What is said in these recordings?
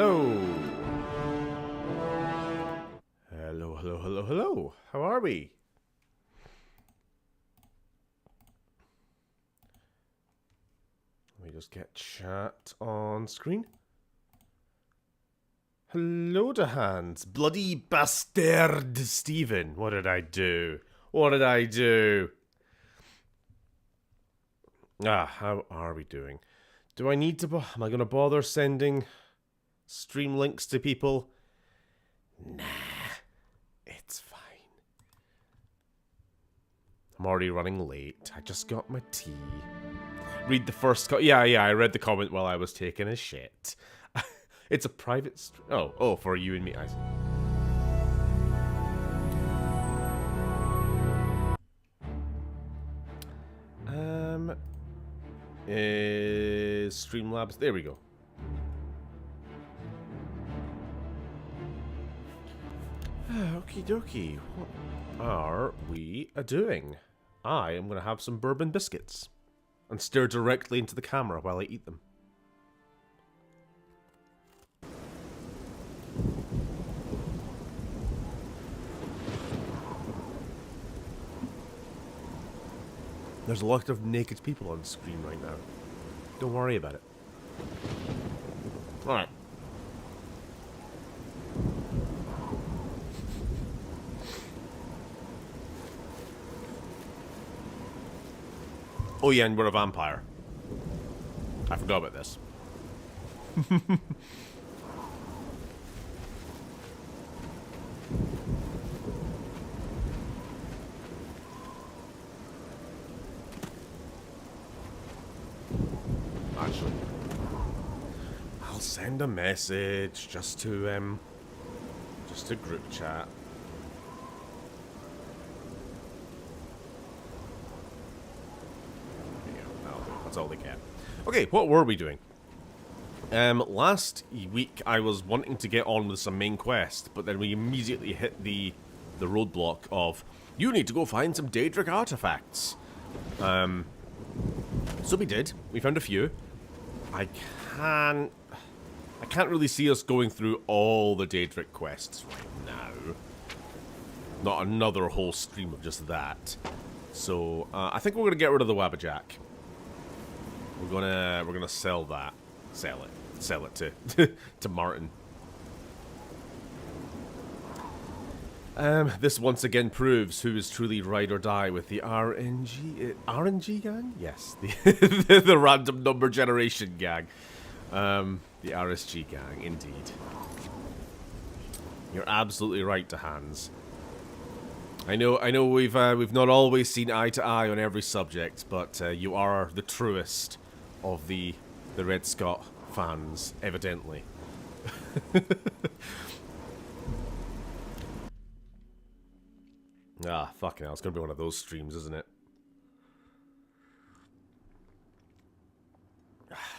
hello. Hello, hello, hello, hello. How are we? Let me just get chat on screen. Hello to Hans. Bloody bastard, Stephen. What did I do? What did I do? How are we doing? Do I need to... Am I going to bother sending stream links to people? Nah. It's fine. I'm already running late. I just got my tea. Read the first... Yeah, I read the comment while I was taking a shit. It's a private... Oh, for you and me. I see. Streamlabs. There we go. Okie dokie. What are we doing? I am going to have some bourbon biscuits and stare directly into the camera while I eat them. There's a lot of naked people on screen right now. Don't worry about it. Alright. Oh yeah, and we're a vampire. I forgot about this. Actually, I'll send a message just to group chat. That's all they can. Okay, what were we doing? Last week I was wanting to get on with some main quest, but then we immediately hit the roadblock of you need to go find some Daedric artifacts. So we did. We found a few. I can't really see us going through all the Daedric quests right now. Not another whole stream of just that. So I think we're gonna get rid of the Wabbajack. We're gonna sell that. Sell it to to Martin. This once again proves who is truly ride or die with the RNG gang? Yes, the random number generation gang. The RSG gang, indeed. You're absolutely right to Hans. I know we've not always seen eye to eye on every subject, but you are the truest of the Red Scott fans, evidently. Fucking hell, it's gonna be one of those streams, isn't it?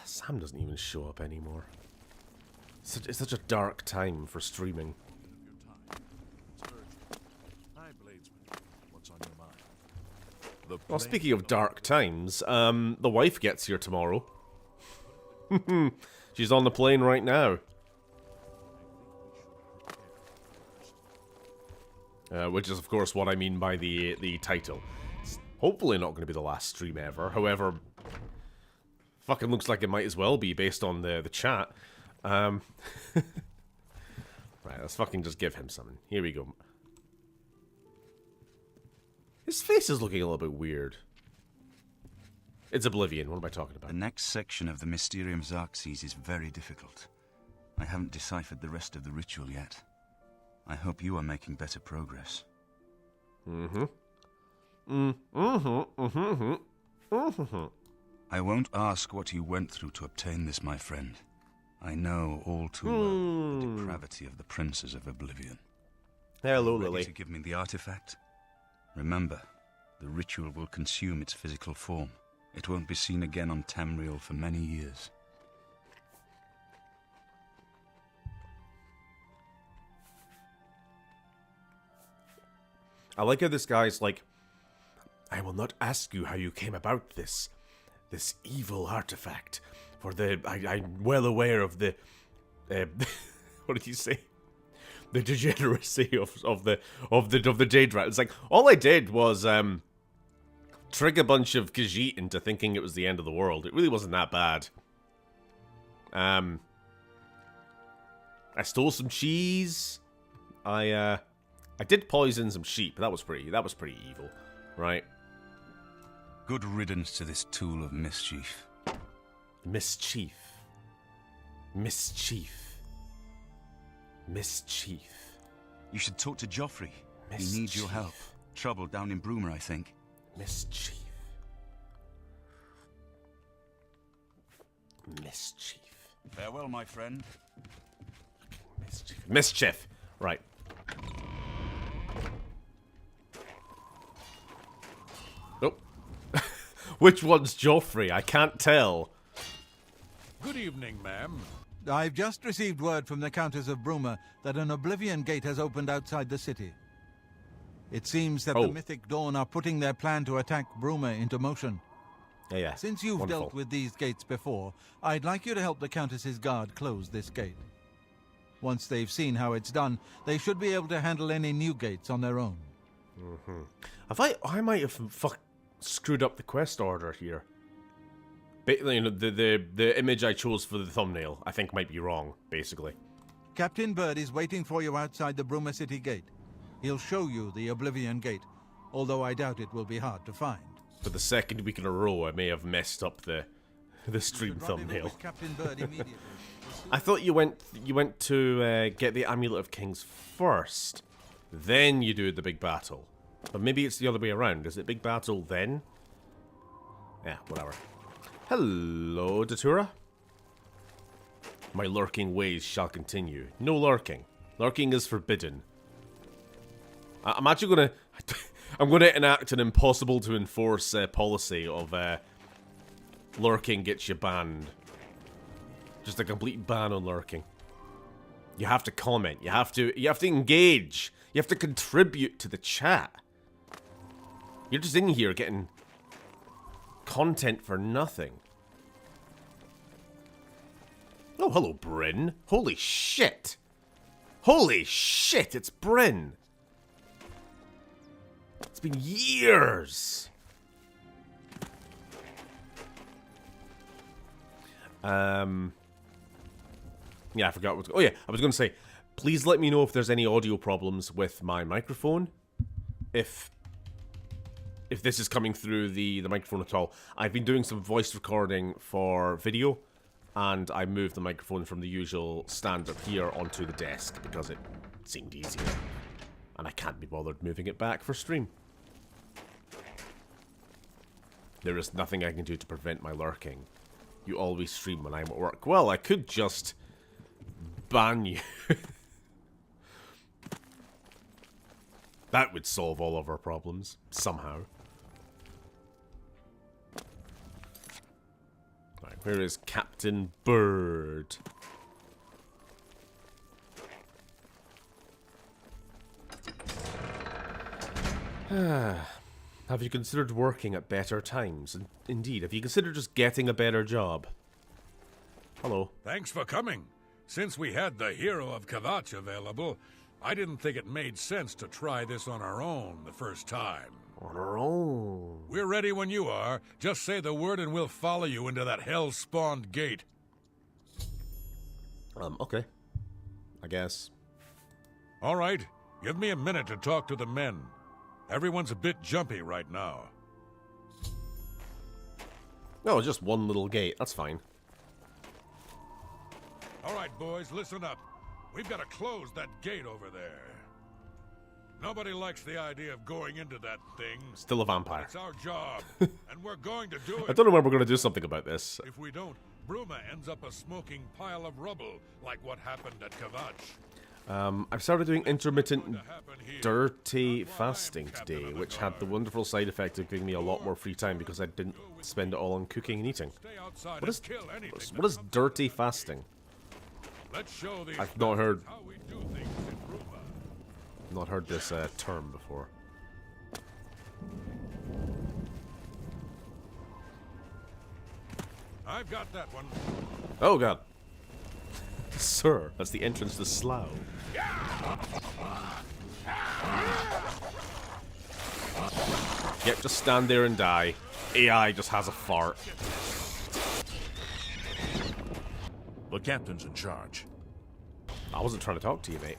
Sam doesn't even show up anymore. It's such a dark time for streaming. Well, speaking of dark times, the wife gets here tomorrow. She's on the plane right now. Which is, of course, what I mean by the title. It's hopefully not going to be the last stream ever. However, fucking looks like it might as well be based on the chat. Right, let's fucking just give him something. Here we go. His face is looking a little bit weird. It's Oblivion. What am I talking about? The next section of the Mysterium Xerxes is very difficult. I haven't deciphered the rest of the ritual yet. I hope you are making better progress. I won't ask what you went through to obtain this, my friend. I know all too well the depravity of the princes of Oblivion. Hello, Ready Lily. to give me the artifact? Remember, the ritual will consume its physical form. It won't be seen again on Tamriel for many years. I like how this guy's like, I will not ask you how you came about this evil artifact, for I'm well aware of the what did you say? The degeneracy of the Jade Rat. It's like, all I did was trick a bunch of Khajiit into thinking it was the end of the world. It really wasn't that bad. I stole some cheese. I did poison some sheep. That was pretty evil, right? Good riddance to this tool of mischief. Mischief. Mischief. Mischief. You should talk to Joffrey. He needs your help. Trouble down in Bruma, I think. Mischief. Mischief. Farewell, my friend. Mischief. Mischief. Right. Oh. Which one's Joffrey? I can't tell. Good evening, ma'am. I've just received word from the Countess of Bruma that an Oblivion gate has opened outside the city. It seems that the Mythic Dawn are putting their plan to attack Bruma into motion. Yeah. Since you've dealt with these gates before, I'd like you to help the Countess's guard close this gate. Once they've seen how it's done, they should be able to handle any new gates on their own. I might have screwed up the quest order here. You know, the image I chose for the thumbnail, I think, might be wrong, basically. Captain Bird is waiting for you outside the Bruma City gate. He'll show you the Oblivion gate, although I doubt it will be hard to find. For the second week in a row, I may have messed up the stream thumbnail. Captain Bird immediately. I thought you went to get the Amulet of Kings first, then you do the big battle. But maybe it's the other way around. Is it big battle then? Yeah, whatever. Hello, Datura. My lurking ways shall continue. No lurking. Lurking is forbidden. I'm actually gonna... I'm gonna enact an impossible to enforce policy of lurking gets you banned. Just a complete ban on lurking. You have to comment. You have to engage. You have to contribute to the chat. You're just in here getting content for nothing. Oh, hello, Bryn. Holy shit. Holy shit, it's Bryn. It's been years. Yeah, I forgot what... Oh yeah, I was going to say, please let me know if there's any audio problems with my microphone. If this is coming through the microphone at all. I've been doing some voice recording for video, and I moved the microphone from the usual stand up here onto the desk because it seemed easier. And I can't be bothered moving it back for stream. There is nothing I can do to prevent my lurking. You always stream when I'm at work. Well, I could just ban you. That would solve all of our problems, somehow. Right, where is Captain Bird? Have you considered working at better times? Indeed, have you considered just getting a better job? Hello. Thanks for coming. Since we had the hero of Kvatch available, I didn't think it made sense to try this on our own the first time. On our own? We're ready when you are. Just say the word and we'll follow you into that hell-spawned gate. Okay. I guess. All right. Give me a minute to talk to the men. Everyone's a bit jumpy right now. No, just one little gate. That's fine. All right, boys, listen up. We've got to close that gate over there. Nobody likes the idea of going into that thing. Still a vampire. It's our job, and we're going to do it. I don't know when we're going to do something about this. If we don't, Bruma ends up a smoking pile of rubble, like what happened at Kvatch. I've started doing intermittent dirty fasting today, which had the wonderful side effect of giving me a lot more free time because I didn't spend it all on cooking and eating. What is dirty fasting? I've not heard this term before. I've got that one. Oh god. Sir, that's the entrance to the slough. Yep, just stand there and die. AI just has a fart. The captain's in charge. I wasn't trying to talk to you, mate.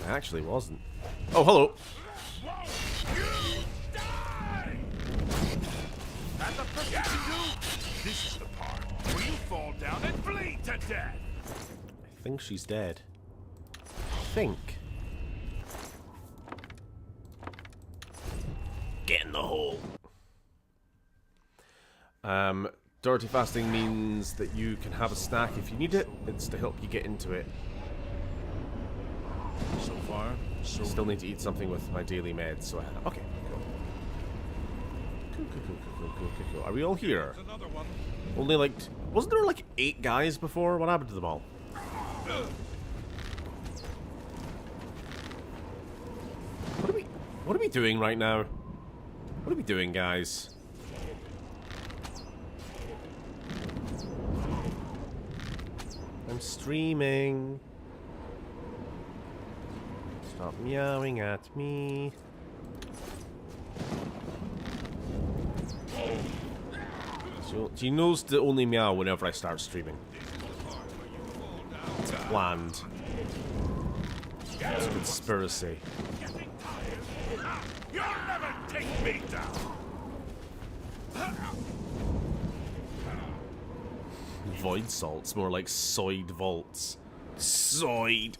I actually wasn't. Oh, hello. This is the part where you fall down and bleed to death. I think she's dead. I think. Get in the hole. Dirty fasting means that you can have a snack if you need it. It's to help you get into it. So far, so Still need to eat something with my daily meds, so I okay, cool. Are we all here? Another one. Only like... Wasn't there like 8 guys before? What happened to them all? What are we doing right now? What are we doing, guys? I'm streaming. Stop meowing at me. So, do you notice to only meow whenever I start streaming? It's planned. It's a conspiracy. you'll never take me down. Void salts, more like soid vaults. Soid.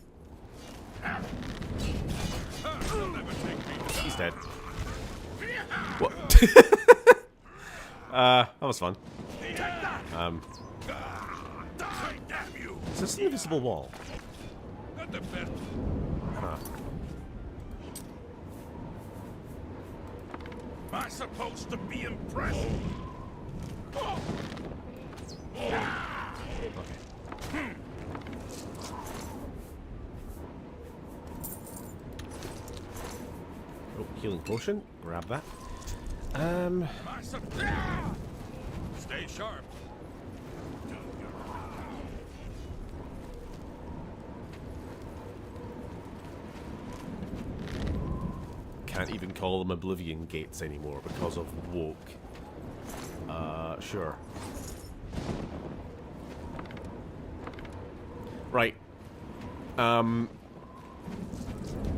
He's dead. What? That was fun. Is this an invisible wall? Huh. Am I supposed to be impressed? Oh, healing potion. Grab that. Stay sharp. Can't even call them Oblivion gates anymore because of woke. Sure. Right.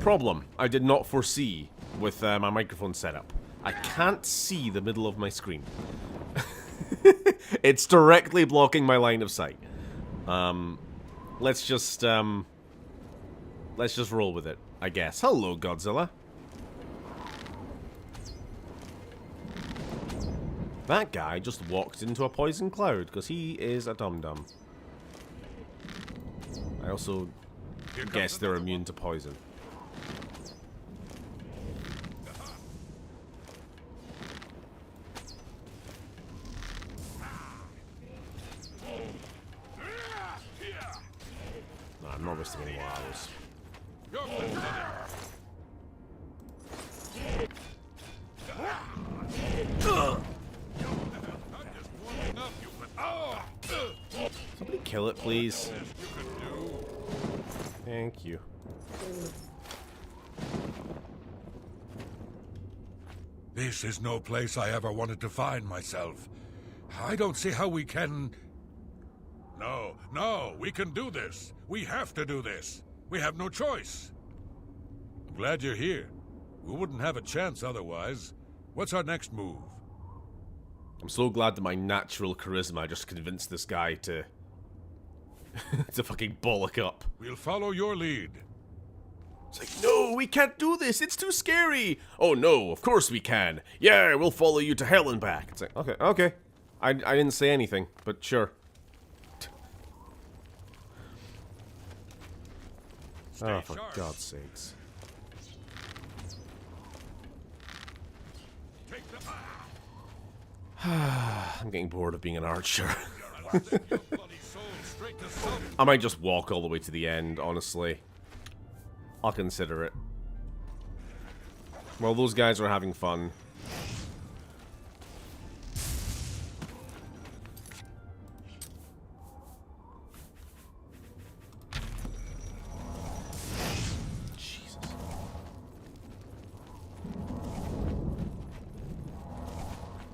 Problem I did not foresee with my microphone setup. I can't see the middle of my screen. It's directly blocking my line of sight. Let's just roll with it, I guess. Hello, Godzilla. That guy just walked into a poison cloud because he is a dum-dum. I also guess they're immune to poison. No, I'm not wasting any more hours. Somebody kill it, please. Thank you. This is no place I ever wanted to find myself. I don't see how we can... No, we can do this. We have to do this. We have no choice. I'm glad you're here. We wouldn't have a chance otherwise. What's our next move? I'm so glad that my natural charisma just convinced this guy to... to fucking bollock up. We'll follow your lead. It's like, no, we can't do this. It's too scary. Oh, no, of course we can. Yeah, we'll follow you to hell and back. It's like, okay. I didn't say anything, but sure. Oh, for God's sakes. I'm getting bored of being an archer. I might just walk all the way to the end, honestly. I'll consider it. Well, those guys are having fun.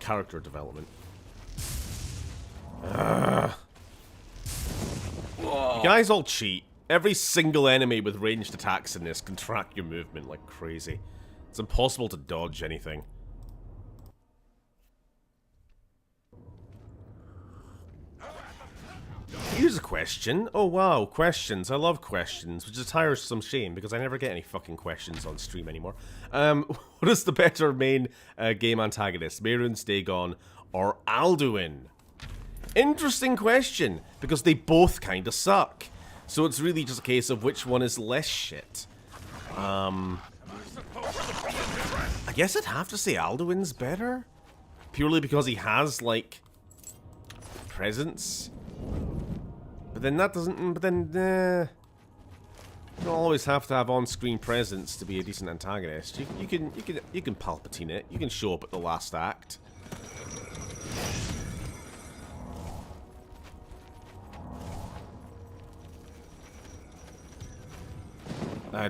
character development. You guys all cheat. Every single enemy with ranged attacks in this can track your movement like crazy. It's impossible to dodge anything. Here's a question. Oh wow, questions. I love questions, which is a tiresome shame because I never get any fucking questions on stream anymore. What is the better main game antagonist? Mehrunes, Dagon, or Alduin? Interesting question, because they both kinda suck. So it's really just a case of which one is less shit. I guess I'd have to say Alduin's better. Purely because he has, like, presence. But then that doesn't... But then, you don't always have to have on-screen presence to be a decent antagonist. You can Palpatine it. You can show up at the last act.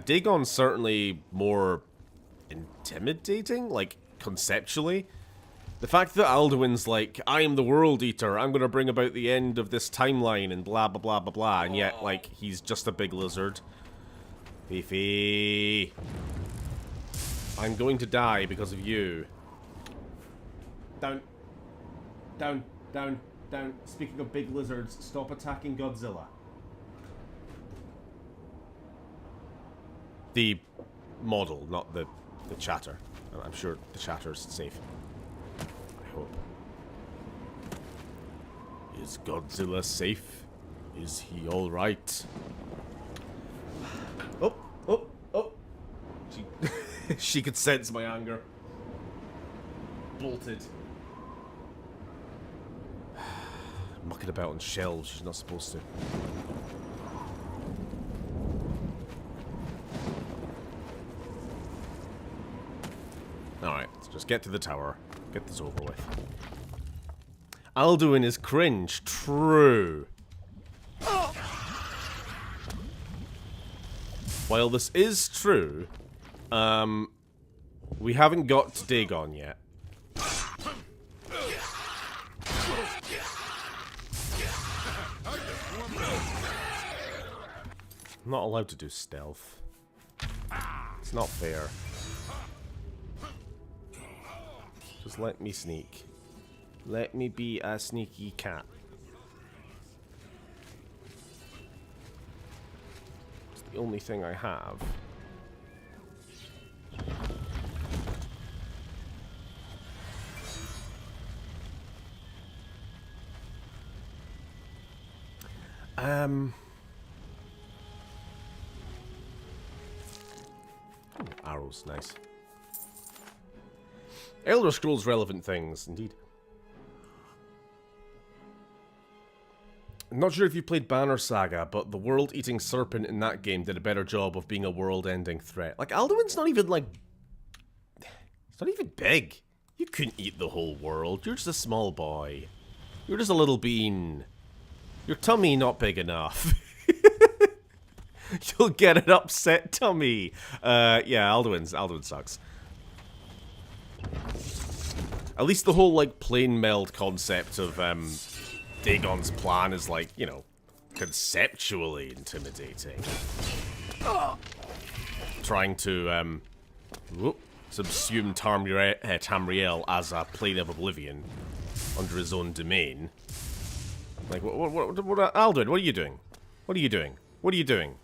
Dagon's certainly more intimidating, like, conceptually. The fact that Alduin's like, I am the World Eater, I'm gonna bring about the end of this timeline and blah blah blah blah blah, and yet, like, he's just a big lizard. Fifi. I'm going to die because of you. Down. Down. Down. Down. Speaking of big lizards, stop attacking Godzilla. The model, not the chatter. I'm sure the chatter's safe. I hope. Is Godzilla safe? Is he alright? Oh, oh, oh. She could sense my anger. Bolted. Mucking about on shelves, she's not supposed to. Alright, let's just get to the tower. Get this over with. Alduin is cringe. True. While this is true, we haven't got to Dagon yet. I'm not allowed to do stealth. It's not fair. Just let me sneak. Let me be a sneaky cat. It's the only thing I have. Arrows, nice. Elder Scrolls relevant things, indeed. I'm not sure if you played Banner Saga, but the world-eating serpent in that game did a better job of being a world-ending threat. Like, Alduin's not even, like... It's not even big. You couldn't eat the whole world. You're just a small boy. You're just a little bean. Your tummy not big enough. You'll get an upset tummy. Yeah, Alduin sucks. At least the whole, like, plane meld concept of, Dagon's plan is, like, you know, conceptually intimidating. Trying to, subsume Tamriel as a plane of oblivion under his own domain. Like, what, Alduin, what are you doing? What are you doing? What are you doing?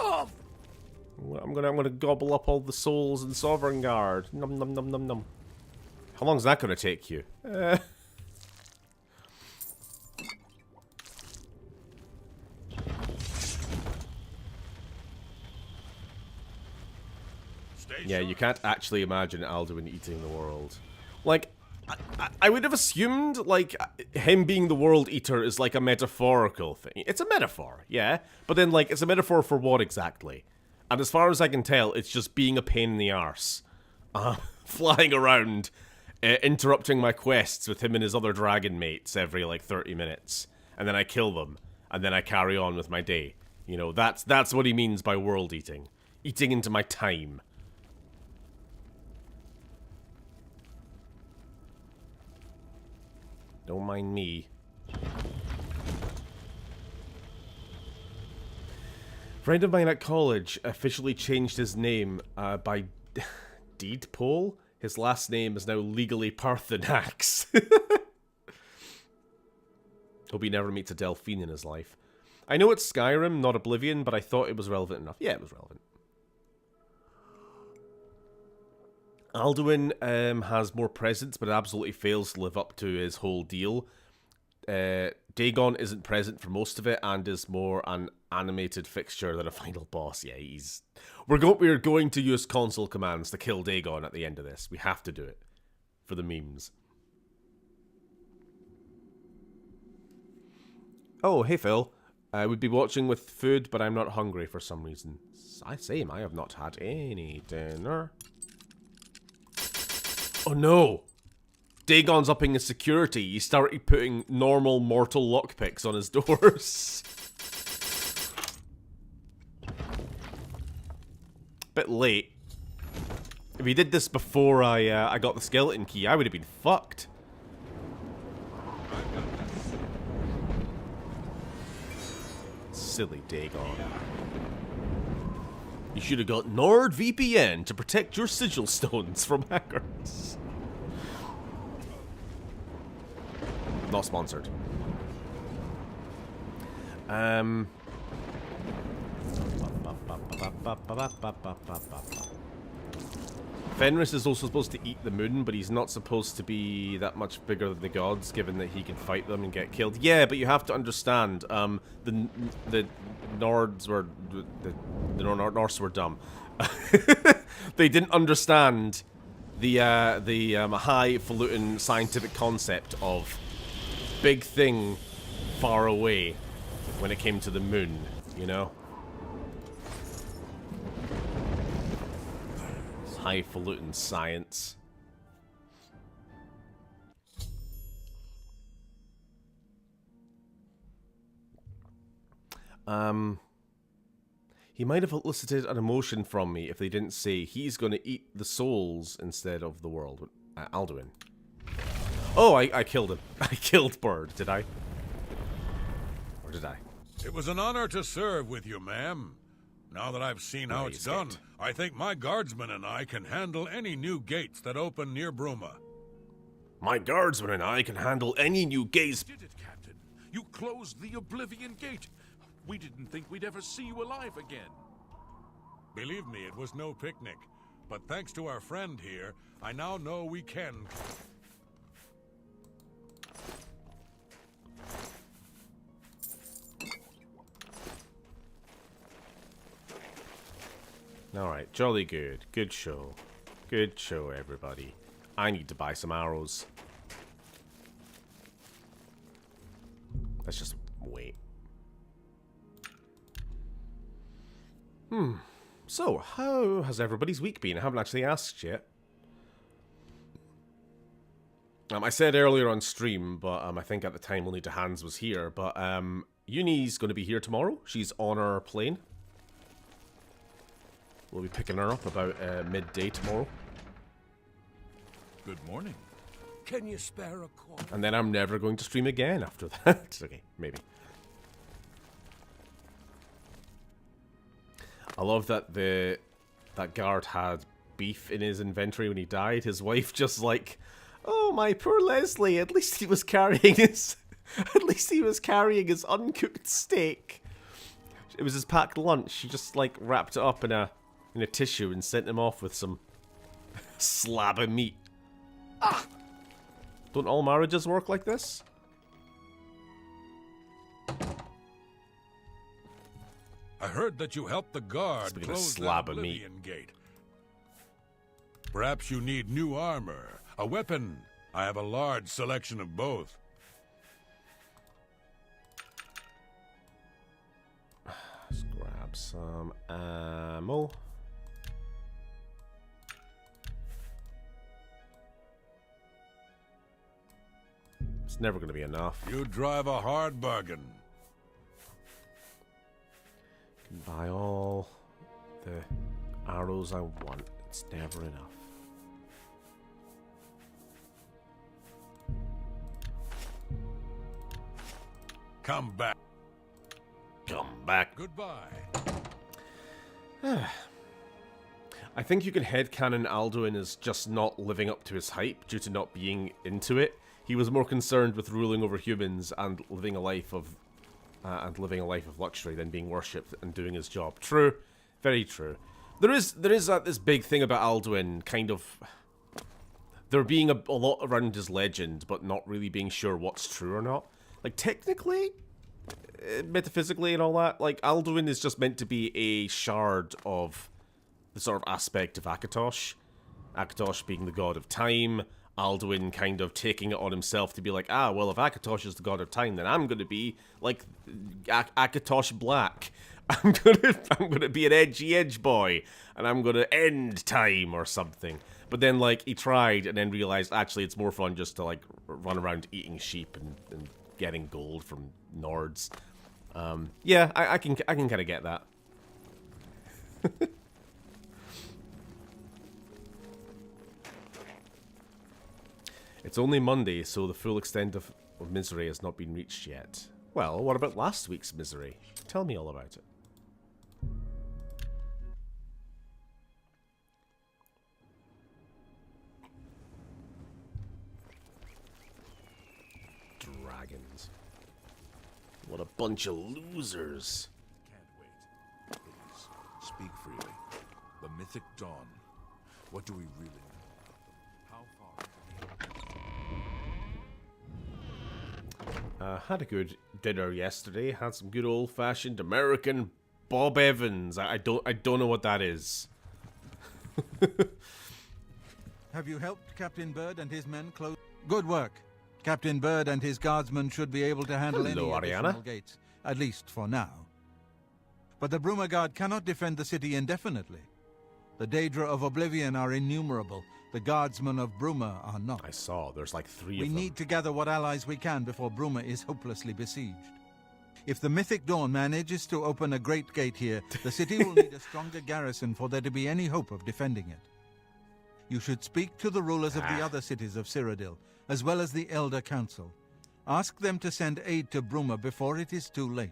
I'm gonna gobble up all the souls in Sovereign Guard. Num num num num num. How long's that gonna take you? Yeah, you can't actually imagine Alduin eating the world. Like, I would have assumed, like, him being the world eater is like a metaphorical thing. It's a metaphor, yeah? But then, like, it's a metaphor for what exactly? And as far as I can tell, it's just being a pain in the arse. Flying around, interrupting my quests with him and his other dragon mates every, like, 30 minutes. And then I kill them. And then I carry on with my day. You know, that's what he means by world eating. Eating into my time. Don't mind me. Friend of mine at college officially changed his name by deed poll. His last name is now legally Parthenax. Hope he never meets a Delphine in his life. I know it's Skyrim, not Oblivion, but I thought it was relevant enough. Yeah, it was relevant. Alduin has more presence, but absolutely fails to live up to his whole deal. Dagon isn't present for most of it, and is more an animated fixture than a final boss. Yeah, we're going to use console commands to kill Dagon at the end of this. We have to do it for the memes. Oh, hey Phil. I would be watching with food, but I'm not hungry for some reason. Same, I have not had any dinner. Oh no! Dagon's upping his security. He started putting normal mortal lockpicks on his doors. Bit late. If he did this before I got the skeleton key, I would have been fucked. Silly Dagon. You should have got NordVPN to protect your sigil stones from hackers. Not sponsored. Fenris is also supposed to eat the moon, but he's not supposed to be that much bigger than the gods, given that he can fight them and get killed. Yeah, but you have to understand, the Nords were the Norse were dumb. They didn't understand the highfalutin scientific concept of big thing far away when it came to the moon, you know? Highfalutin science. He might have elicited an emotion from me if they didn't say he's going to eat the souls instead of the world. Alduin. Oh, I killed him. I killed Bird, did I? Or did I? It was an honor to serve with you, ma'am. Now that I've seen how it's done, I think my guardsmen and I can handle any new gates that open near Bruma. My guardsmen and I can handle any new gates. You did it, Captain. You closed the Oblivion Gate. We didn't think we'd ever see you alive again. Believe me, it was no picnic. But thanks to our friend here, I now know we can. Alright, jolly good. Good show. Good show, everybody. I need to buy some arrows. Let's just wait. So, how has everybody's week been? I haven't actually asked yet. I said earlier on stream, but I think at the time only to Hans was here, but Uni's going to be here tomorrow. She's on her plane. We'll be picking her up about midday tomorrow. Good morning. Can you spare a coin? And then I'm never going to stream again after that. Okay, maybe. I love that that guard had beef in his inventory when he died. His wife just like, oh my poor Leslie, at least he was carrying his uncooked steak. It was his packed lunch. She just like wrapped it up in a tissue and sent him off with some slab of meat. Ah! Don't all marriages work like this? I heard that you helped the guard Speaking of close the slab of meat. Oblivion Gate. Perhaps you need new armor, a weapon. I have a large selection of both. Let's grab some ammo. It's never going to be enough. You drive a hard bargain. Can buy all the arrows I want. It's never enough. Come back. Come back. Goodbye. I think you can headcanon Alduin as just not living up to his hype due to not being into it. He was more concerned with ruling over humans and living a life of luxury than being worshipped and doing his job. True, very true. There is this big thing about Alduin, kind of there being a lot around his legend, but not really being sure what's true or not. Like technically, metaphysically, and all that. Like Alduin is just meant to be a shard of the sort of aspect of Akatosh. Akatosh being the god of time. Alduin kind of taking it on himself to be like, ah, well, if Akatosh is the god of time, then I'm going to be like Akatosh Black. I'm gonna be an edge boy, and I'm gonna end time or something. But then, like, he tried and then realized actually it's more fun just to like run around eating sheep and getting gold from Nords. Yeah, I can kind of get that. It's only Monday, so the full extent of misery has not been reached yet. Well, what about last week's misery? Tell me all about it. Dragons. What a bunch of losers. Can't wait. Please, speak freely. The mythic dawn. What do we really know? How far into Had a good dinner yesterday. Had some good old-fashioned American Bob Evans. I don't know what that is. Have you helped Captain Bird and his men close? Good work. Captain Bird and his guardsmen should be able to handle Hello, any Ariana. additional gates, at least for now. But the Bruma Guard cannot defend the city indefinitely. The Daedra of Oblivion are innumerable. The guardsmen of Bruma are not. I saw. There's like 3 of We them. need to gather what allies we can before Bruma is hopelessly besieged. If the Mythic Dawn manages to open a great gate here, the city will need a stronger garrison for there to be any hope of defending it. You should speak to the rulers of the other cities of Cyrodiil, as well as the Elder Council. Ask them to send aid to Bruma before it is too late.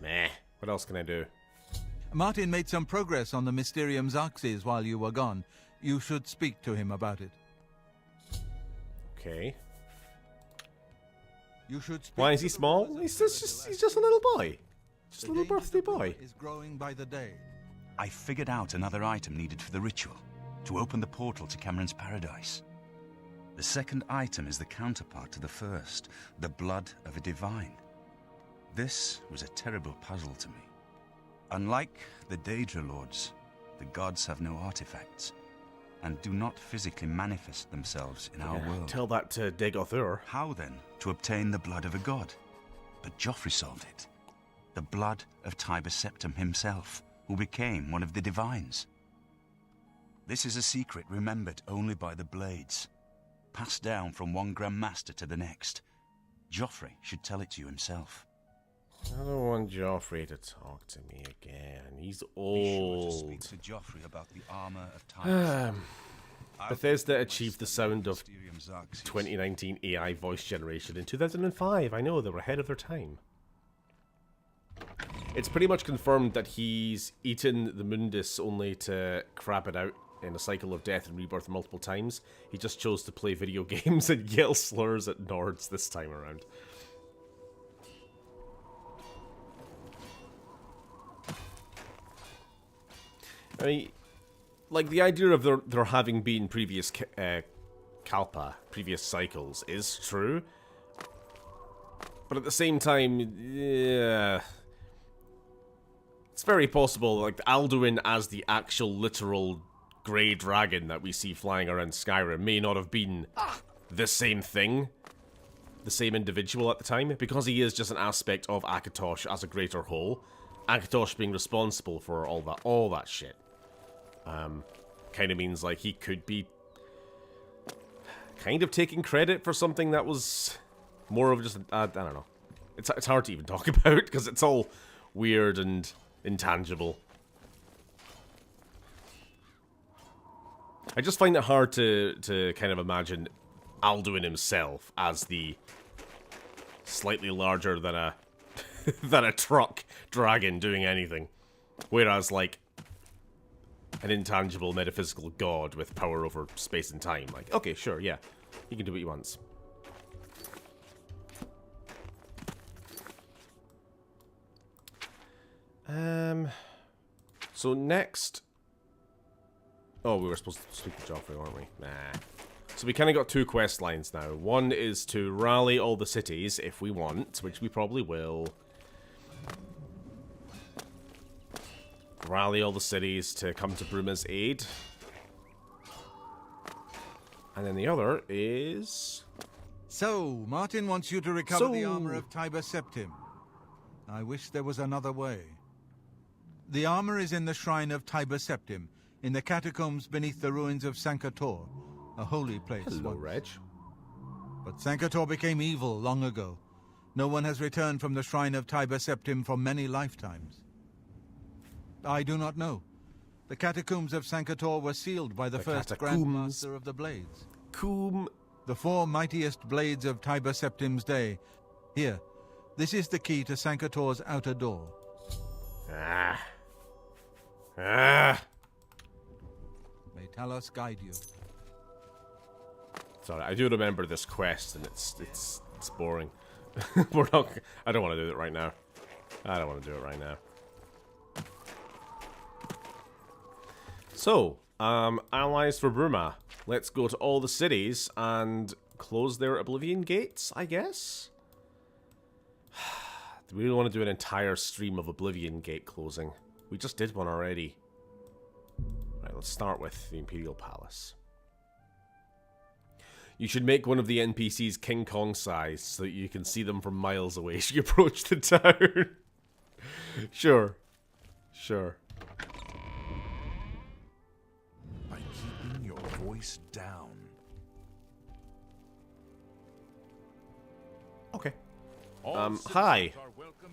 Meh. What else can I do? Martin made some progress on the Mysterium Xarxes while you were gone. You should speak to him about it. Okay. You should speak Why is to he the small? rulers of He's just a little boy. Just a The little danger birthday to Bruma boy. is growing by the day. I figured out another item needed for the ritual, to open the portal to Cameron's paradise. The second item is the counterpart to the first, the blood of a divine. This was a terrible puzzle to me. Unlike the Daedra Lords, the gods have no artifacts, and do not physically manifest themselves in our world. Tell that to Dagothur. How then to obtain the blood of a god? But Joffrey solved it. The blood of Tiber Septim himself, who became one of the divines. This is a secret remembered only by the Blades, passed down from one Grand Master to the next. Joffrey should tell it to you himself. I don't want Joffrey to talk to me again. He's Be sure to old. speak to Joffrey about the armor of Tiber. Bethesda achieved the sound of Mysterium Xarxes. 2019 AI voice generation in 2005. I know, they were ahead of their time. It's pretty much confirmed that he's eaten the Mundus only to crap it out in a cycle of death and rebirth multiple times. He just chose to play video games and yell slurs at Nords this time around. I mean, like, the idea of there having been previous Kalpa, previous cycles, is true. But at the same time, yeah, it's very possible, like, Alduin as the actual literal grey dragon that we see flying around Skyrim may not have been the same thing, the same individual at the time, because he is just an aspect of Akatosh as a greater whole. Akatosh being responsible for all that shit. Kind of means, like, he could be kind of taking credit for something that was more of just, I don't know. It's hard to even talk about, because it's all weird and intangible. I just find it hard to kind of imagine Alduin himself as the slightly larger than a than a truck dragon doing anything. Whereas, like, an intangible metaphysical god with power over space and time. Like, okay, sure, yeah. He can do what he wants. So next... Oh, we were supposed to speak to Joffrey, weren't we? Nah. So we kind of got two quest lines now. One is to rally all the cities, if we want, which we probably will. Rally all the cities to come to Bruma's aid. And then the other is... So, Martin wants you to recover the armor of Tiber Septim. I wish there was another way. The armor is in the shrine of Tiber Septim, in the catacombs beneath the ruins of Sankator, a holy place. Hello, once. Reg. But Sankator became evil long ago. No one has returned from the shrine of Tiber Septim for many lifetimes. I do not know. The catacombs of Sankator were sealed by the first Grandmaster of the Blades. The four mightiest blades of Tiber Septim's day. Here, this is the key to Sankator's outer door. Ah. May Talos guide you. Sorry, I do remember this quest, and it's boring. We're not. I don't want to do it right now. I don't want to do it right now. So, allies for Bruma. Let's go to all the cities and close their Oblivion gates, I guess? Do we really want to do an entire stream of Oblivion gate closing? We just did one already. Right, let's start with the Imperial Palace. You should make one of the NPCs King Kong size so that you can see them from miles away as you approach the town. Sure. Sure. By keeping your voice down. Okay. Hi,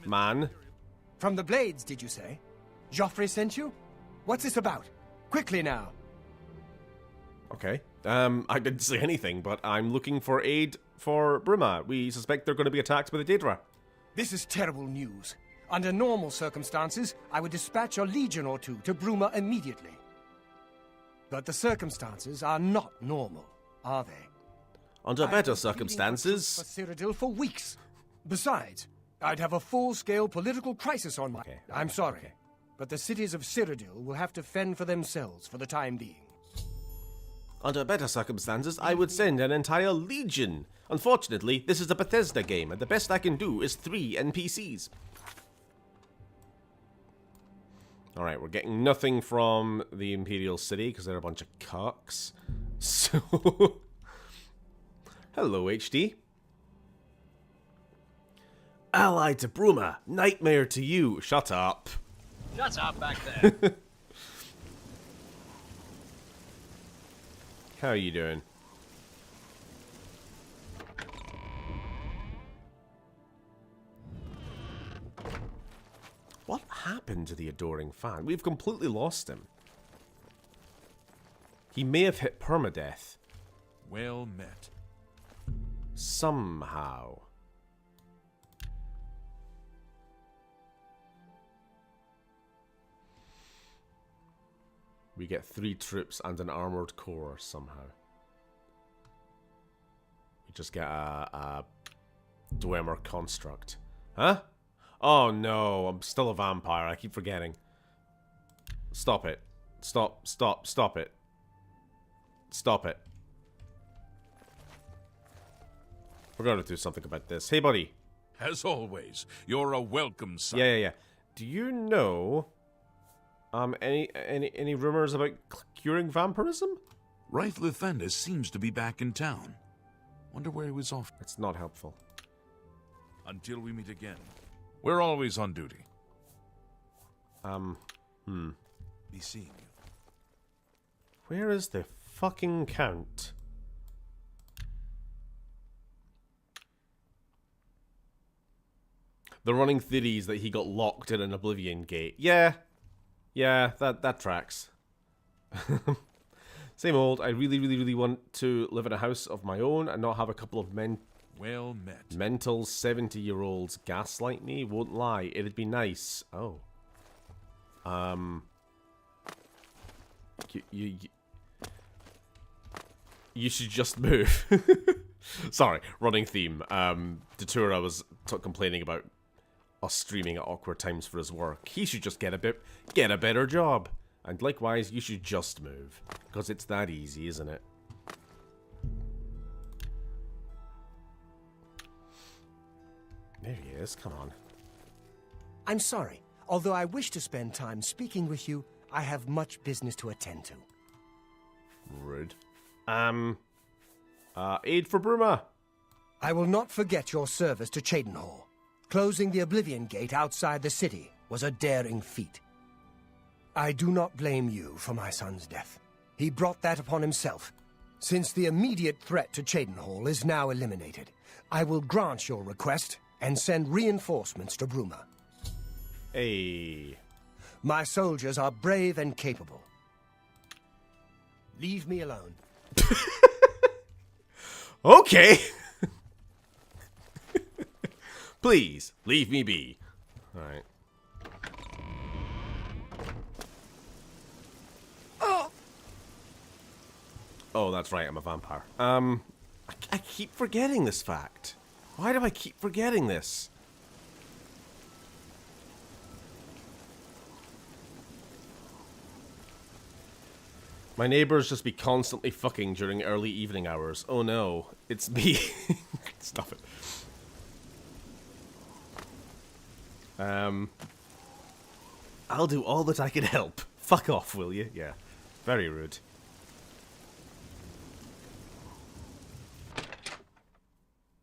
man. From the Blades, did you say? Joffrey sent you? What's this about? Quickly now. Okay. I didn't say anything, but I'm looking for aid for Bruma. We suspect they're going to be attacked by the Daedra. This is terrible news. Under normal circumstances, I would dispatch a legion or two to Bruma immediately. But the circumstances are not normal, are they? Under better circumstances... For Cyrodiil for weeks. Besides, I'd have a full-scale political crisis on my... Okay. I'm sorry, but the cities of Cyrodiil will have to fend for themselves for the time being. Under better circumstances, I would send an entire legion. Unfortunately, this is a Bethesda game, and the best I can do is 3 NPCs. Alright, we're getting nothing from the Imperial City, because they're a bunch of cucks. So... Hello, HD. Ally to Bruma, nightmare to you. Shut up. Shut up back there. How are you doing? What happened to the adoring fan? We've completely lost him. He may have hit permadeath. Well met. Somehow. We get 3 troops and an armored core somehow. We just get a Dwemer construct. Huh? Oh no, I'm still a vampire. I keep forgetting. Stop it. Stop it. Stop it. We're going to do something about this. Hey, buddy. As always, you're a welcome son. Yeah. Do you know any rumors about curing vampirism? Wraith Lythandus seems to be back in town. Wonder where he was off. It's not helpful. Until we meet again. We're always on duty. Be seeing you. Where is the fucking Count? The running theories that he got locked in an Oblivion gate. Yeah, that tracks. Same old. I really want to live in a house of my own and not have a couple of men Well met. Mental 70-year-olds gaslight me? Won't lie. It'd be nice. Oh. You should just move. Sorry, running theme. Datura was complaining about us streaming at awkward times for his work. He should just get a better job. And likewise, you should just move. Because it's that easy, isn't it? There he is, come on. I'm sorry. Although I wish to spend time speaking with you, I have much business to attend to. Rude. Aid for Bruma. I will not forget your service to Cheydinhal. Closing the Oblivion Gate outside the city was a daring feat. I do not blame you for my son's death. He brought that upon himself. Since the immediate threat to Cheydinhal is now eliminated, I will grant your request and send reinforcements to Bruma. Hey. My soldiers are brave and capable. Leave me alone. Okay. Please, leave me be. Alright. Oh, that's right, I'm a vampire. I keep forgetting this fact. Why do I keep forgetting this? My neighbors just be constantly fucking during early evening hours. Oh no, it's me. Stop it. I'll do all that I can help. Fuck off, will you? Yeah. Very rude.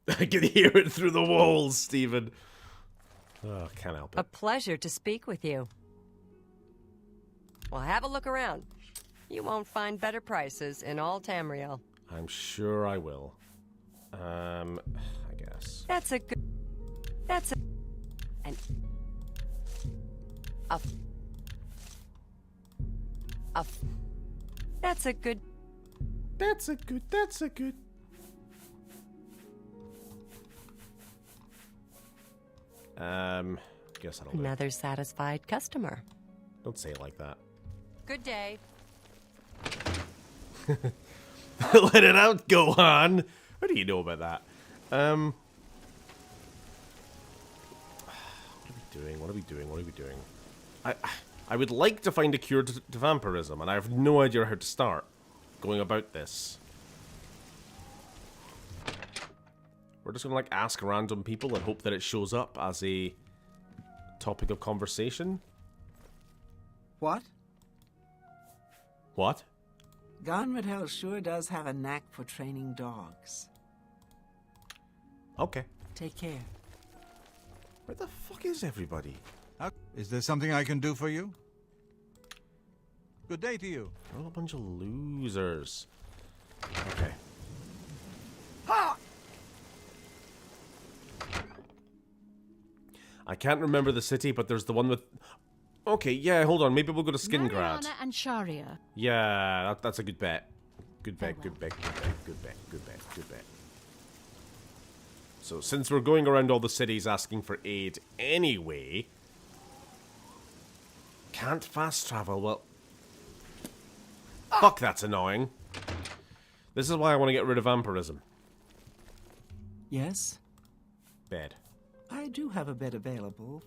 I can hear it through the walls, Stephen. Oh, can't help it. A pleasure to speak with you. Well, have a look around. You won't find better prices in all Tamriel. I'm sure I will. I guess. That's a good... That's a... And... That's a good... That's a good... That's a good... Guess that'll do. Another satisfied customer. Don't say it like that. Good day. Let it out, Gohan! What do you know about that? What are we doing? What are we doing? What are we doing? I would like to find a cure to vampirism, and I have no idea how to start going about this. We're just gonna, like, ask random people and hope that it shows up as a topic of conversation. What? What? Gonradhel sure does have a knack for training dogs. Okay. Take care. Where the fuck is everybody? Is there something I can do for you? Good day to you. They're all a bunch of losers. Okay. I can't remember the city, but there's the one with... Okay, yeah, hold on. Maybe we'll go to Skingrad. Mariana and Sharia. Yeah, that's a good bet. Good bet, good bet, good bet, good bet, good bet, good bet. So, since we're going around all the cities asking for aid anyway... Can't fast travel, well... Fuck, that's annoying. This is why I want to get rid of vampirism. Yes? Bed. I do have a bed available.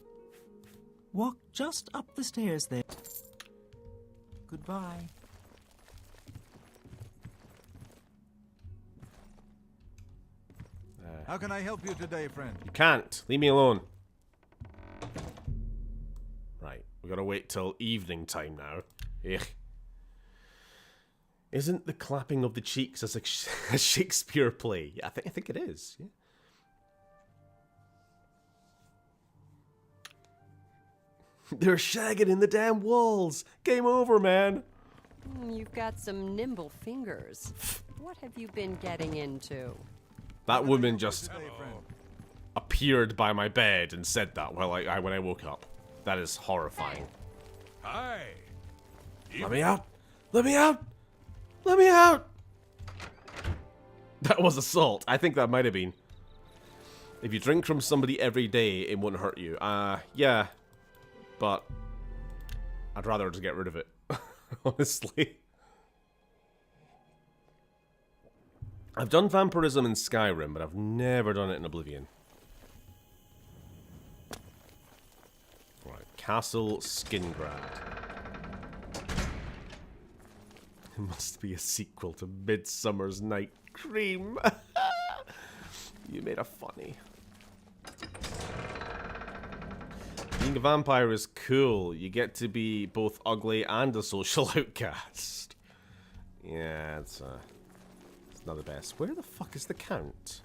Walk just up the stairs there. Goodbye. How can I help you today, friend? You can't. Leave me alone. Right, we gotta wait till evening time now. Ugh. Isn't the clapping of the cheeks a Shakespeare play? Yeah, I think it is. Yeah. They're shagging in the damn walls. Game over, man. You've got some nimble fingers. What have you been getting into? That woman just appeared by my bed and said that when I woke up. That is horrifying. Hi. Let me out! Let me out! Let me out! That was assault. I think that might have been. If you drink from somebody every day, it won't hurt you. Yeah. But I'd rather just get rid of it. Honestly. I've done vampirism in Skyrim, but I've never done it in Oblivion. Right, Castle Skingrad. It must be a sequel to Midsummer's Night Cream. You made a funny. Being a vampire is cool. You get to be both ugly and a social outcast. Yeah, it's not the best. Where the fuck is the Count?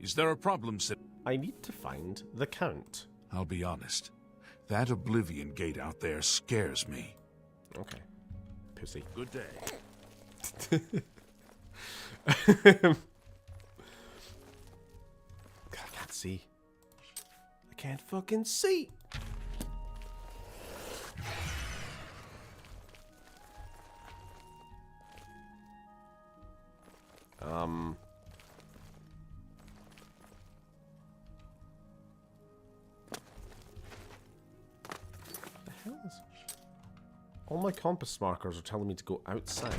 Is there a problem, Sid? I need to find the Count. I'll be honest. That Oblivion gate out there scares me. Okay. Pussy. Good day. God, I can't see. I can't fucking see. The hell is... All my compass markers are telling me to go outside.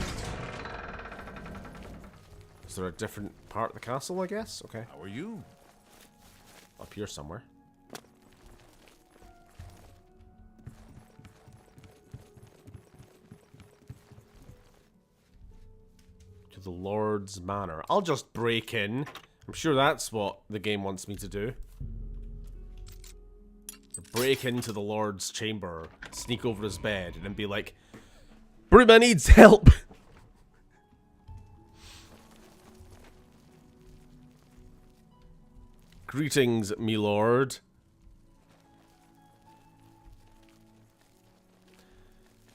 Is there a different part of the castle, I guess? Okay. How are you? Up here somewhere. To the Lord's Manor. I'll just break in. I'm sure that's what the game wants me to do. Break into the Lord's chamber, sneak over his bed, and then be like, Bruma needs help! Greetings, me lord.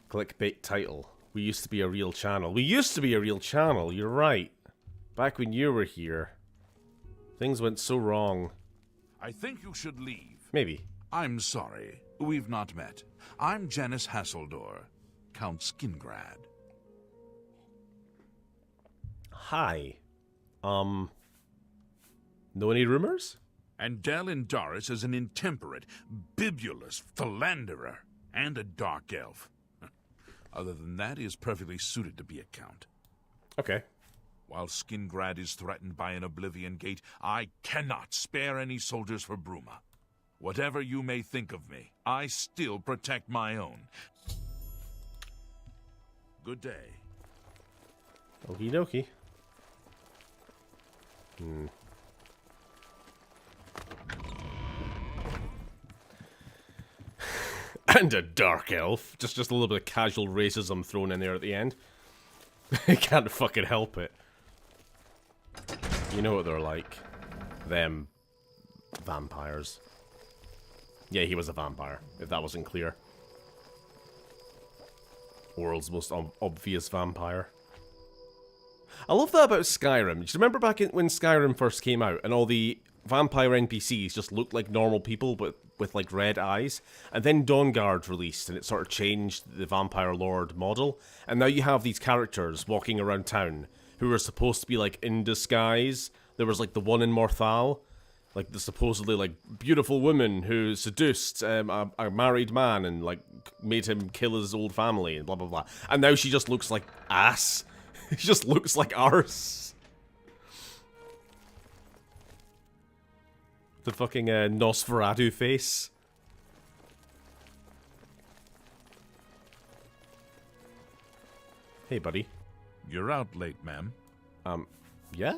Clickbait title. We used to be a real channel. We used to be a real channel, you're right. Back when you were here. Things went so wrong. I think you should leave. Maybe. I'm sorry. We've not met. I'm Janice Hasseldor, Count Skingrad. Hi. Know any rumors? And Delin Doris is an intemperate, bibulous philanderer and a dark elf. Other than that, he is perfectly suited to be a count. Okay. While Skingrad is threatened by an Oblivion gate, I cannot spare any soldiers for Bruma. Whatever you may think of me, I still protect my own. Good day. Okie dokie. And a dark elf. Just a little bit of casual racism thrown in there at the end. I can't fucking help it. You know what they're like. Them vampires. Yeah, he was a vampire, if that wasn't clear. World's most obvious vampire. I love that about Skyrim. Do you remember back when Skyrim first came out and all the vampire NPCs just looked like normal people but with like red eyes? And then Dawnguard released and it sort of changed the vampire lord model. And now you have these characters walking around town who are supposed to be like in disguise. There was like the one in Morthal, like the supposedly like beautiful woman who seduced a married man and like made him kill his old family and blah blah blah. And now she just looks like ass. She just looks like arse. The fucking Nosferatu face. Hey, buddy. You're out late, ma'am. Yeah?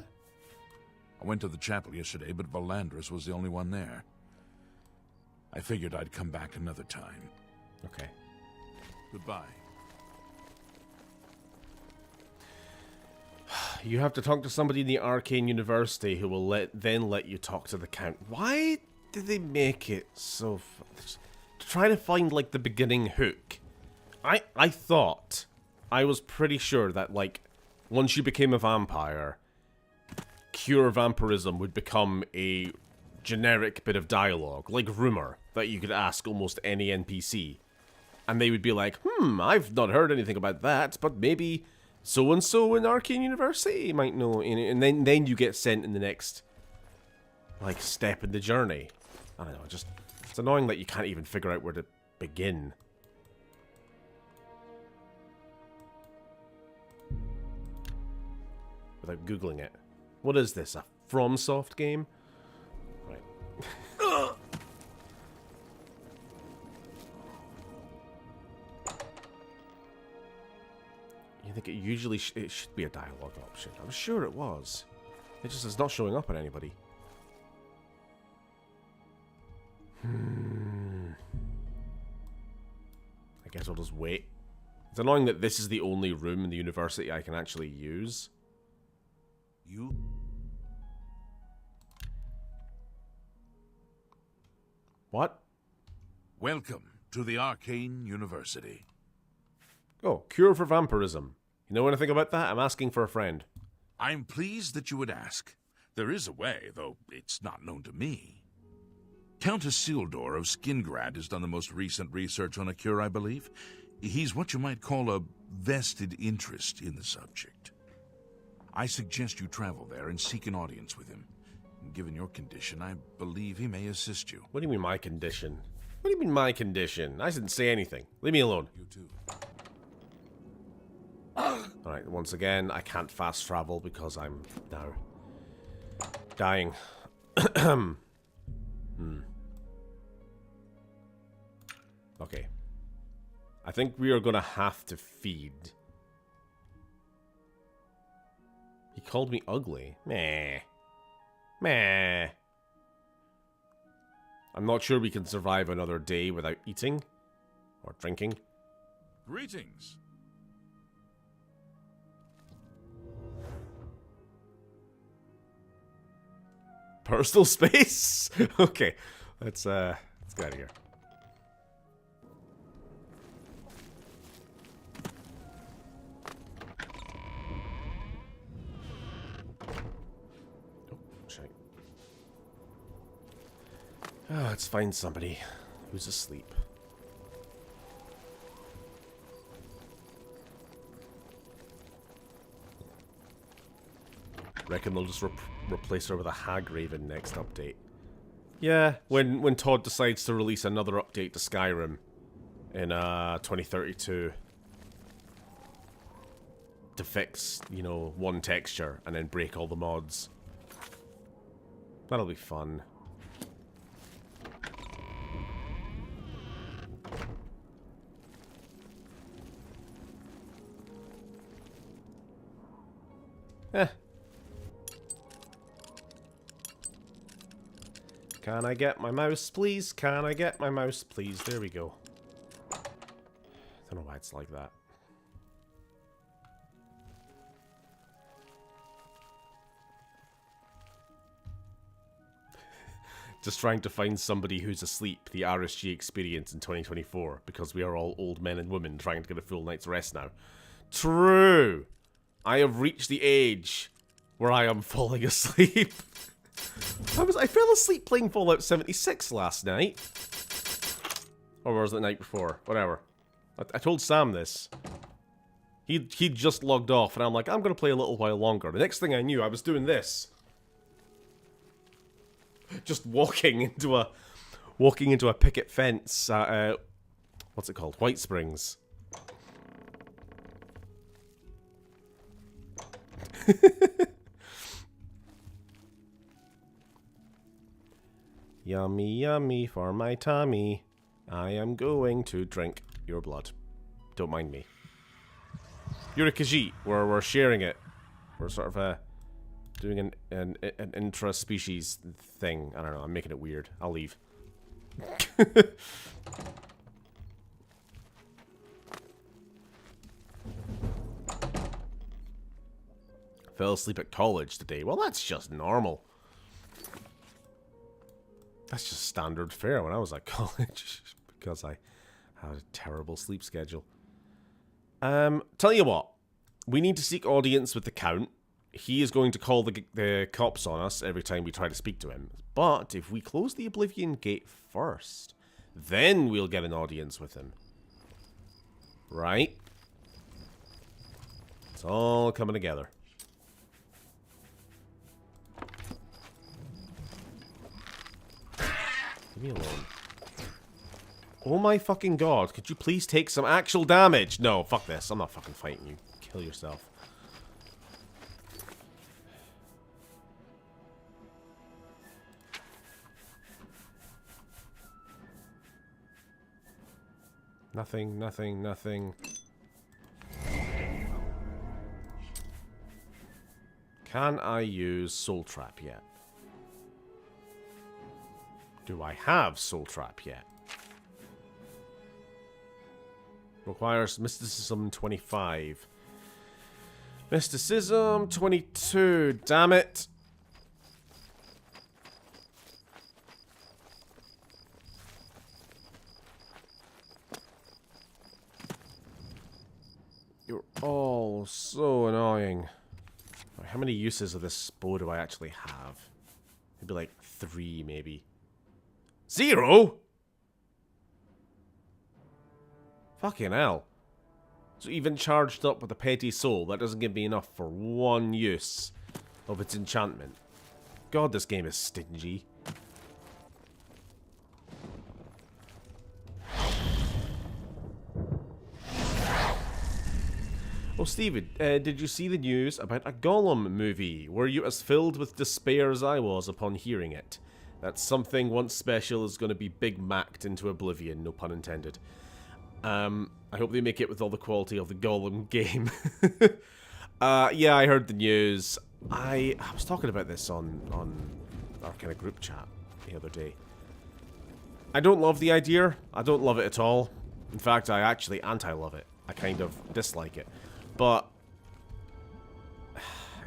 I went to the chapel yesterday, but Valandris was the only one there. I figured I'd come back another time. Okay. Goodbye. You have to talk to somebody in the Arcane University who will then let you talk to the Count. Why did they make it so... to try to find, like, the beginning hook. I thought... I was pretty sure that, like, once you became a vampire, cure vampirism would become a generic bit of dialogue, like rumor, that you could ask almost any NPC. And they would be like, I've not heard anything about that, but maybe... so-and-so in Arcane University might know, and then you get sent in the next like, step in the journey. I don't know, just... It's annoying that you can't even figure out where to begin. Without Googling it. What is this, a FromSoft game? Right. You think it usually it should be a dialogue option. I'm sure it was. It just is not showing up on anybody. I guess I'll just wait. It's annoying that this is the only room in the university I can actually use. You? What? Welcome to the Arcane University. Oh, cure for vampirism. You know anything about that? I'm asking for a friend. I'm pleased that you would ask. There is a way, though it's not known to me. Count Isildur of Skingrad has done the most recent research on a cure, I believe. He's what you might call a vested interest in the subject. I suggest you travel there and seek an audience with him. Given your condition, I believe he may assist you. What do you mean my condition? What do you mean my condition? I didn't say anything. Leave me alone. You too. Alright, once again, I can't fast travel because I'm now dying. Okay. I think we are gonna have to feed. He called me ugly. Meh. Meh. I'm not sure we can survive another day without eating or drinking. Greetings. Personal space? Okay. Let's get out of here. Oh, let's find somebody who's asleep. Reckon they'll just replace her with a hag raven next update. Yeah, when Todd decides to release another update to Skyrim in 2032 to fix, you know, one texture and then break all the mods. That'll be fun. Eh. Can I get my mouse, please? Can I get my mouse, please? There we go. Don't know why it's like that. Just trying to find somebody who's asleep, the RSG experience in 2024, because we are all old men and women trying to get a full night's rest now. True! I have reached the age where I am falling asleep. I fell asleep playing Fallout 76 last night. Or was it the night before? Whatever. I told Sam this. He just logged off, and I'm like, I'm going to play a little while longer. The next thing I knew, I was doing this. Just walking into a picket fence at, what's it called? White Springs. Yummy, yummy for my tummy. I am going to drink your blood. Don't mind me. You're a Khajiit. We're sharing it. We're sort of doing an intra-species thing. I don't know. I'm making it weird. I'll leave. Fell asleep at college today. Well, that's just normal. That's just standard fare when I was at college. Because I had a terrible sleep schedule. Tell you what. We need to seek audience with the Count. He is going to call the cops on us every time we try to speak to him. But if we close the Oblivion Gate first, then we'll get an audience with him. Right? It's all coming together. Leave me alone. Oh my fucking god, could you please take some actual damage? No, fuck this. I'm not fucking fighting you. Kill yourself. Nothing, nothing, nothing. Can I use Soul Trap yet? Do I have Soul Trap yet? Requires Mysticism 25. Mysticism 22. Damn it. You're all so annoying. How many uses of this bow do I actually have? Maybe like 3, maybe. 0? Fucking hell. So even charged up with a petty soul, that doesn't give me enough for 1 use of its enchantment. God, this game is stingy. Oh, Steven, did you see the news about a Gollum movie? Were you as filled with despair as I was upon hearing it? That something once special is going to be Big Mac'd into oblivion, no pun intended. I hope they make it with all the quality of the Gollum game. Yeah, I heard the news. I was talking about this on our kind of group chat the other day. I don't love the idea. I don't love it at all. In fact, I actually anti-love it. I kind of dislike it. But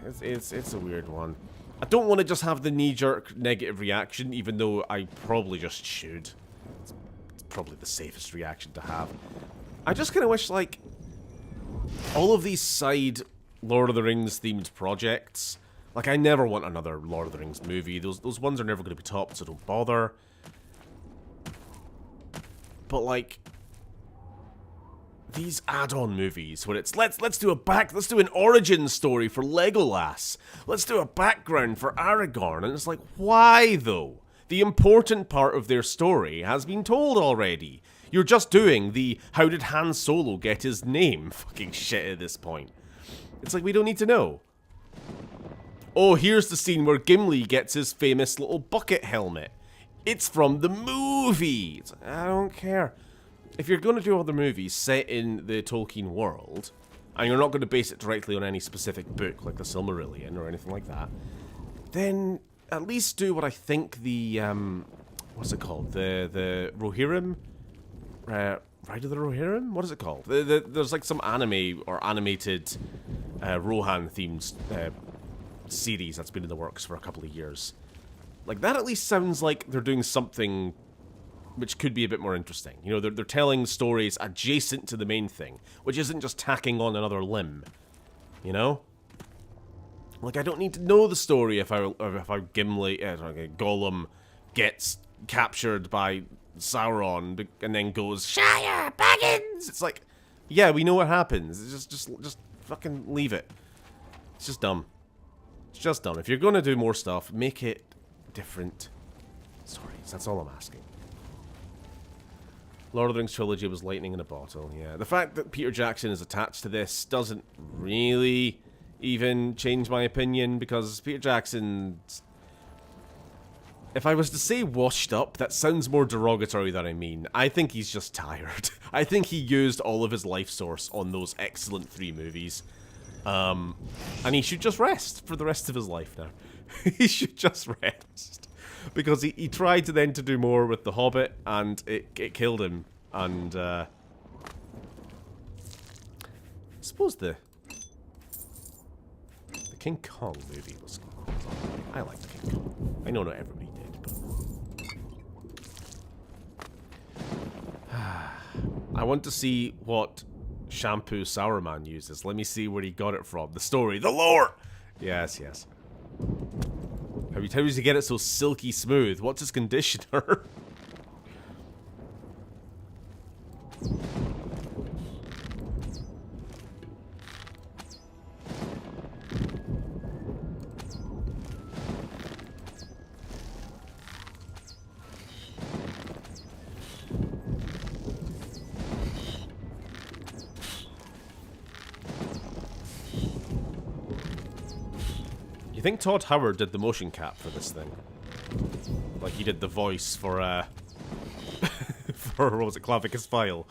it's a weird one. I don't want to just have the knee-jerk negative reaction, even though I probably just should. It's probably the safest reaction to have. I just kind of wish, like, all of these side Lord of the Rings themed projects, like, I never want another Lord of the Rings movie. Those ones are never going to be topped, so don't bother. But, like, these add-on movies where it's let's do an origin story for Legolas. Let's do a background for Aragorn, and it's like, why though? The important part of their story has been told already. You're just doing the how did Han Solo get his name fucking shit at this point. It's like, we don't need to know. Oh, here's the scene where Gimli gets his famous little bucket helmet. It's from the movie. It's like, I don't care. If you're going to do other movies set in the Tolkien world, and you're not going to base it directly on any specific book, like the Silmarillion or anything like that, then at least do what I think the, what's it called? The Rohirrim? Ride of the Rohirrim? What is it called? There's like some anime or animated Rohan-themed series that's been in the works for a couple of years. Like, that at least sounds like they're doing something which could be a bit more interesting. You know, they're telling stories adjacent to the main thing, which isn't just tacking on another limb. You know? Like, I don't need to know the story if Gollum gets captured by Sauron and then goes, Shire, Baggins! It's like, yeah, we know what happens. It's just fucking leave it. It's just dumb. It's just dumb. If you're going to do more stuff, make it different stories. That's all I'm asking. Lord of the Rings trilogy was lightning in a bottle, yeah. The fact that Peter Jackson is attached to this doesn't really even change my opinion, because Peter Jackson... If I was to say washed up, that sounds more derogatory than I mean. I think he's just tired. I think he used all of his life source on those excellent 3 movies. And he should just rest for the rest of his life now. He should just rest. Because he tried to then to do more with The Hobbit, and it killed him. And, I suppose the King Kong movie was I liked King Kong. I know not everybody did, but... I want to see what shampoo Sauron uses. Let me see where he got it from. The story. The lore! Yes, yes. How does he get it so silky smooth? What's his conditioner? You think Todd Howard did the motion cap for this thing? Like he did the voice for, for, what was it, Clavicus File?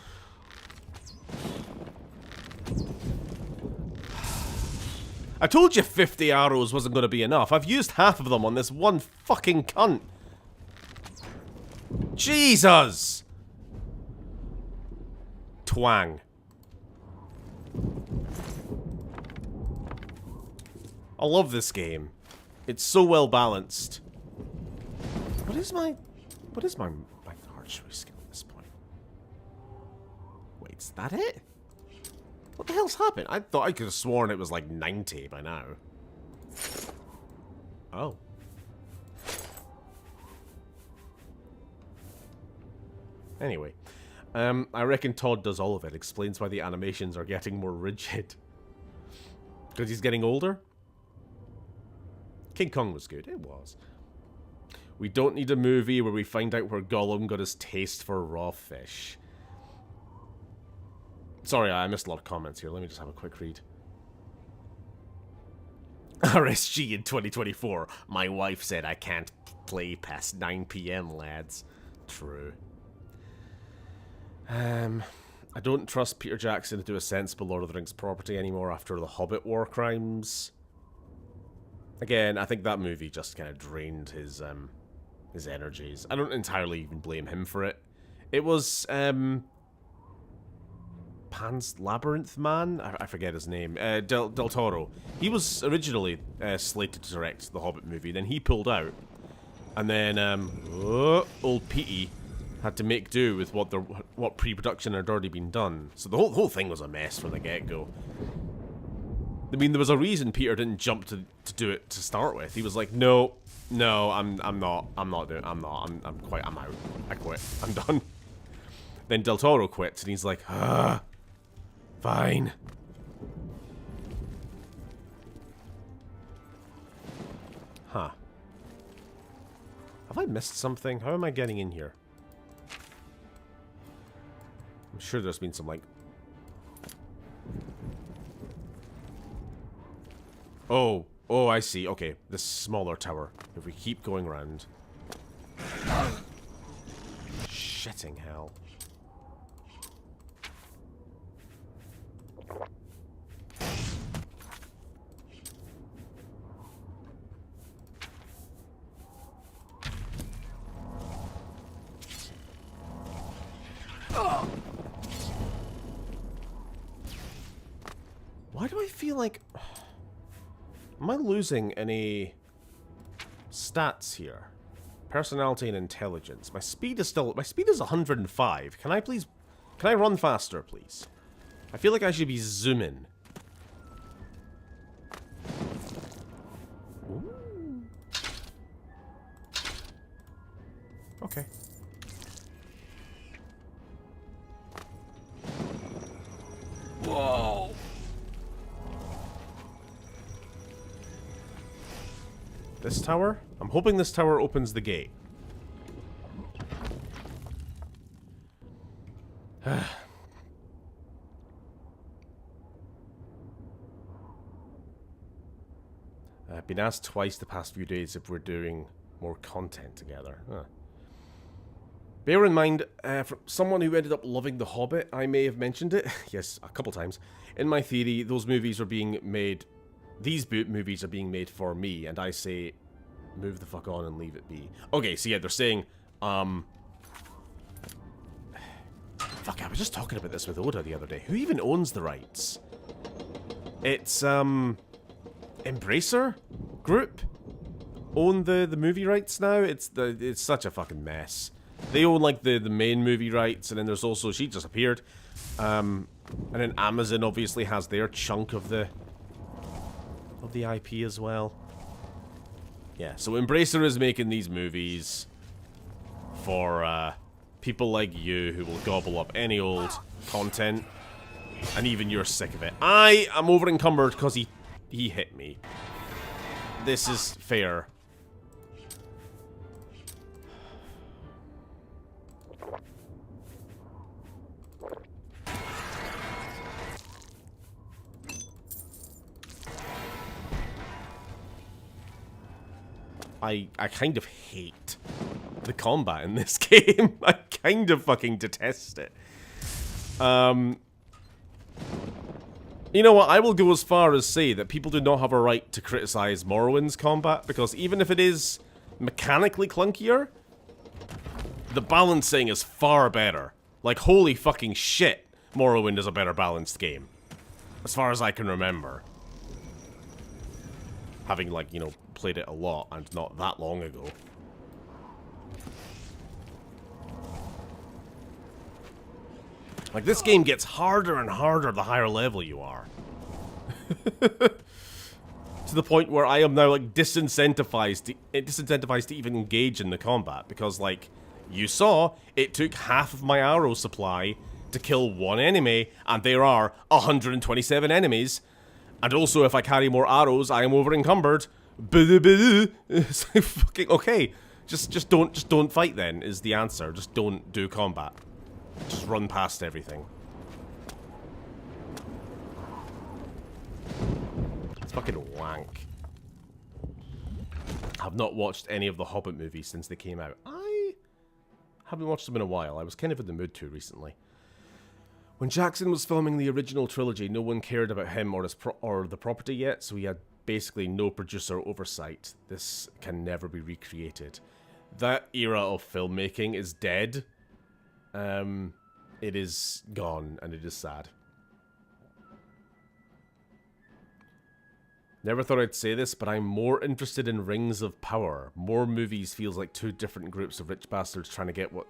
I told you 50 arrows wasn't going to be enough. I've used half of them on this one fucking cunt. Jesus! Twang. I love this game. It's so well balanced. What is my archery skill at this point? Wait, is that it? What the hell's happened? I thought I could have sworn it was like 90 by now. Oh. Anyway. I reckon Todd does all of it. Explains why the animations are getting more rigid. Because he's getting older? King Kong was good. It was. We don't need a movie where we find out where Gollum got his taste for raw fish. Sorry, I missed a lot of comments here. Let me just have a quick read. RSG in 2024. My wife said I can't play past 9 PM, lads. True. I don't trust Peter Jackson to do a sensible Lord of the Rings property anymore after the Hobbit war crimes. Again, I think that movie just kind of drained his energies. I don't entirely even blame him for it. It was, Pan's Labyrinth Man? I forget his name. Del Toro. He was originally slated to direct the Hobbit movie, then he pulled out. And then, old Petey had to make do with what pre-production had already been done. So the whole thing was a mess from the get-go. I mean, there was a reason Peter didn't jump to do it to start with. He was like, no, I'm out. I quit. I'm done. Then Del Toro quits, and he's like, fine. Huh. Have I missed something? How am I getting in here? I'm sure there's been some, like... Oh, I see. Okay, this smaller tower. If we keep going round. Shitting hell. Why do I feel like... Am I losing any stats here? Personality and intelligence. My speed is 105. Can I run faster, please? I feel like I should be zooming. Ooh. Okay. Whoa. This tower? I'm hoping this tower opens the gate. I've been asked twice the past few days if we're doing more content together. Bear in mind, for someone who ended up loving The Hobbit, I may have mentioned it, yes, a couple times. In my theory, those movies are being made... These movies are being made for me, and I say, move the fuck on and leave it be. Okay, so yeah, they're saying, fuck, I was just talking about this with Oda the other day. Who even owns the rights? It's, Embracer Group own the movie rights now. It's such a fucking mess. They own like the main movie rights, and then there's also, she just appeared, and then Amazon obviously has their chunk of the IP as well. Yeah, so Embracer is making these movies for people like you who will gobble up any old content, and even you're sick of it. I am over encumbered because he hit me. This is fair. I kind of hate the combat in this game. I kind of fucking detest it. You know what, I will go as far as say that people do not have a right to criticize Morrowind's combat, because even if it is mechanically clunkier, the balancing is far better. Like, holy fucking shit, Morrowind is a better balanced game. As far as I can remember. Having, like, you know, played it a lot and not that long ago. Like, this game gets harder and harder the higher level you are. To the point where I am now, like, disincentivized to even engage in the combat. Because, like, you saw, it took half of my arrow supply to kill one enemy, and there are 127 enemies. And also, if I carry more arrows, I am over encumbered. It's like, fucking, okay. Just don't fight then, is the answer. Just don't do combat. Just run past everything. It's fucking wank. I've not watched any of the Hobbit movies since they came out. I haven't watched them in a while. I was kind of in the mood to recently. When Jackson was filming the original trilogy, no one cared about him or the property yet, so he had basically no producer oversight. This can never be recreated. That era of filmmaking is dead. It is gone, and it is sad. Never thought I'd say this, but I'm more interested in Rings of Power. More movies feels like two different groups of rich bastards trying to get what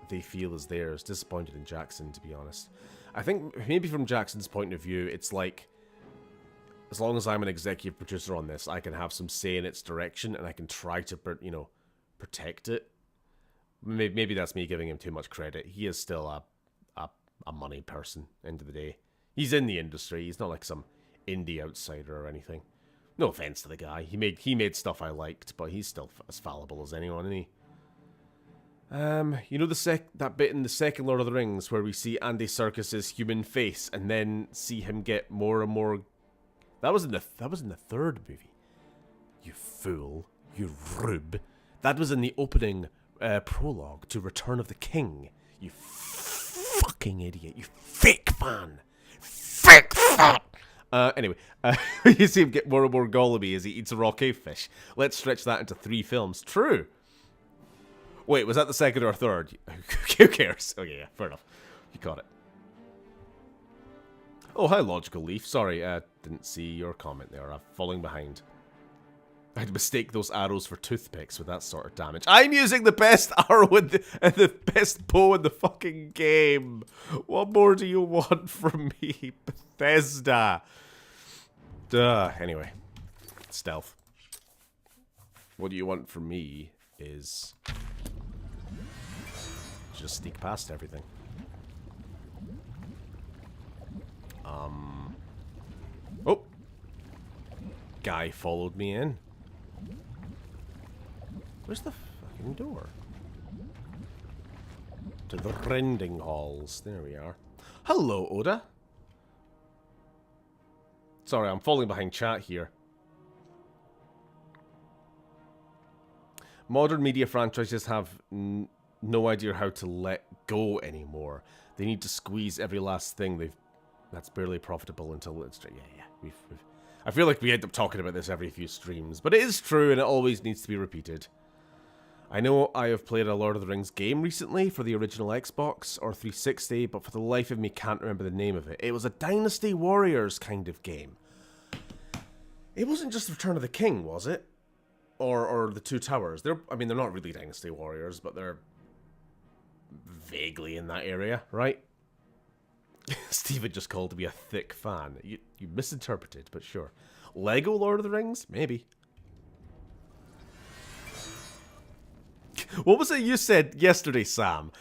they feel is theirs. Disappointed in Jackson, to be honest. I think maybe from Jackson's point of view, it's like, as long as I'm an executive producer on this, I can have some say in its direction, and I can try to, you know, protect it. Maybe that's me giving him too much credit. He is still a money person, end of the day. He's in the industry. He's not like some indie outsider or anything. No offense to the guy. He made stuff I liked, but he's still as fallible as anyone, isn't he? You know that bit in the second Lord of the Rings where we see Andy Serkis's human face and then see him get more and more. That was in the third movie. You fool, you rube. That was in the opening prologue to Return of the King. You fucking idiot. You fake fan. Fake fan. Anyway, you see him get more and more Gollum-y as he eats a raw cave fish. Let's stretch that into 3 films. True. Wait, was that the second or third? Who cares? Okay, yeah, fair enough. You caught it. Oh, hi, Logical Leaf. Sorry, didn't see your comment there. I'm falling behind. I'd mistake those arrows for toothpicks with that sort of damage. I'm using the best arrow and the best bow in the fucking game. What more do you want from me, Bethesda? Duh. Anyway, stealth. What do you want from me is just sneak past everything. Oh! Guy followed me in. Where's the fucking door? To the rending halls. There we are. Hello, Oda. Sorry, I'm falling behind chat here. Modern media franchises have no idea how to let go anymore. They need to squeeze every last thing that's barely profitable until it's... Yeah. I feel like we end up talking about this every few streams, but it is true and it always needs to be repeated. I know I have played a Lord of the Rings game recently for the original Xbox or 360, but for the life of me can't remember the name of it. It was a Dynasty Warriors kind of game. It wasn't just Return of the King, was it? Or the Two Towers. They're not really Dynasty Warriors, but they're vaguely in that area, right? Steven just called to be a thick fan. You misinterpreted, but sure. Lego Lord of the Rings? Maybe. What was it you said yesterday, Sam?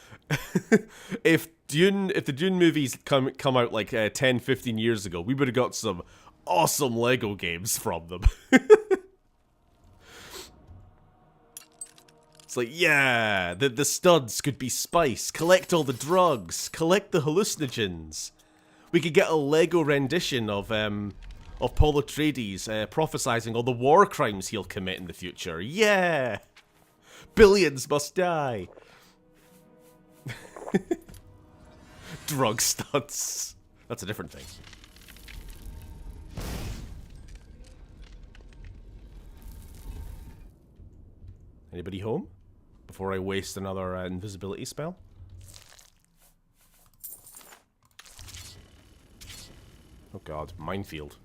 If the Dune movies come out like 10, 15 years ago, we would have got some awesome Lego games from them. It's like, yeah, the studs could be spice. Collect all the drugs. Collect the hallucinogens. We could get a Lego rendition of of Paul Atreides prophesizing all the war crimes he'll commit in the future. Yeah! Billions must die! Drug stunts. That's a different thing. Anybody home? Before I waste another invisibility spell? Oh god, minefield.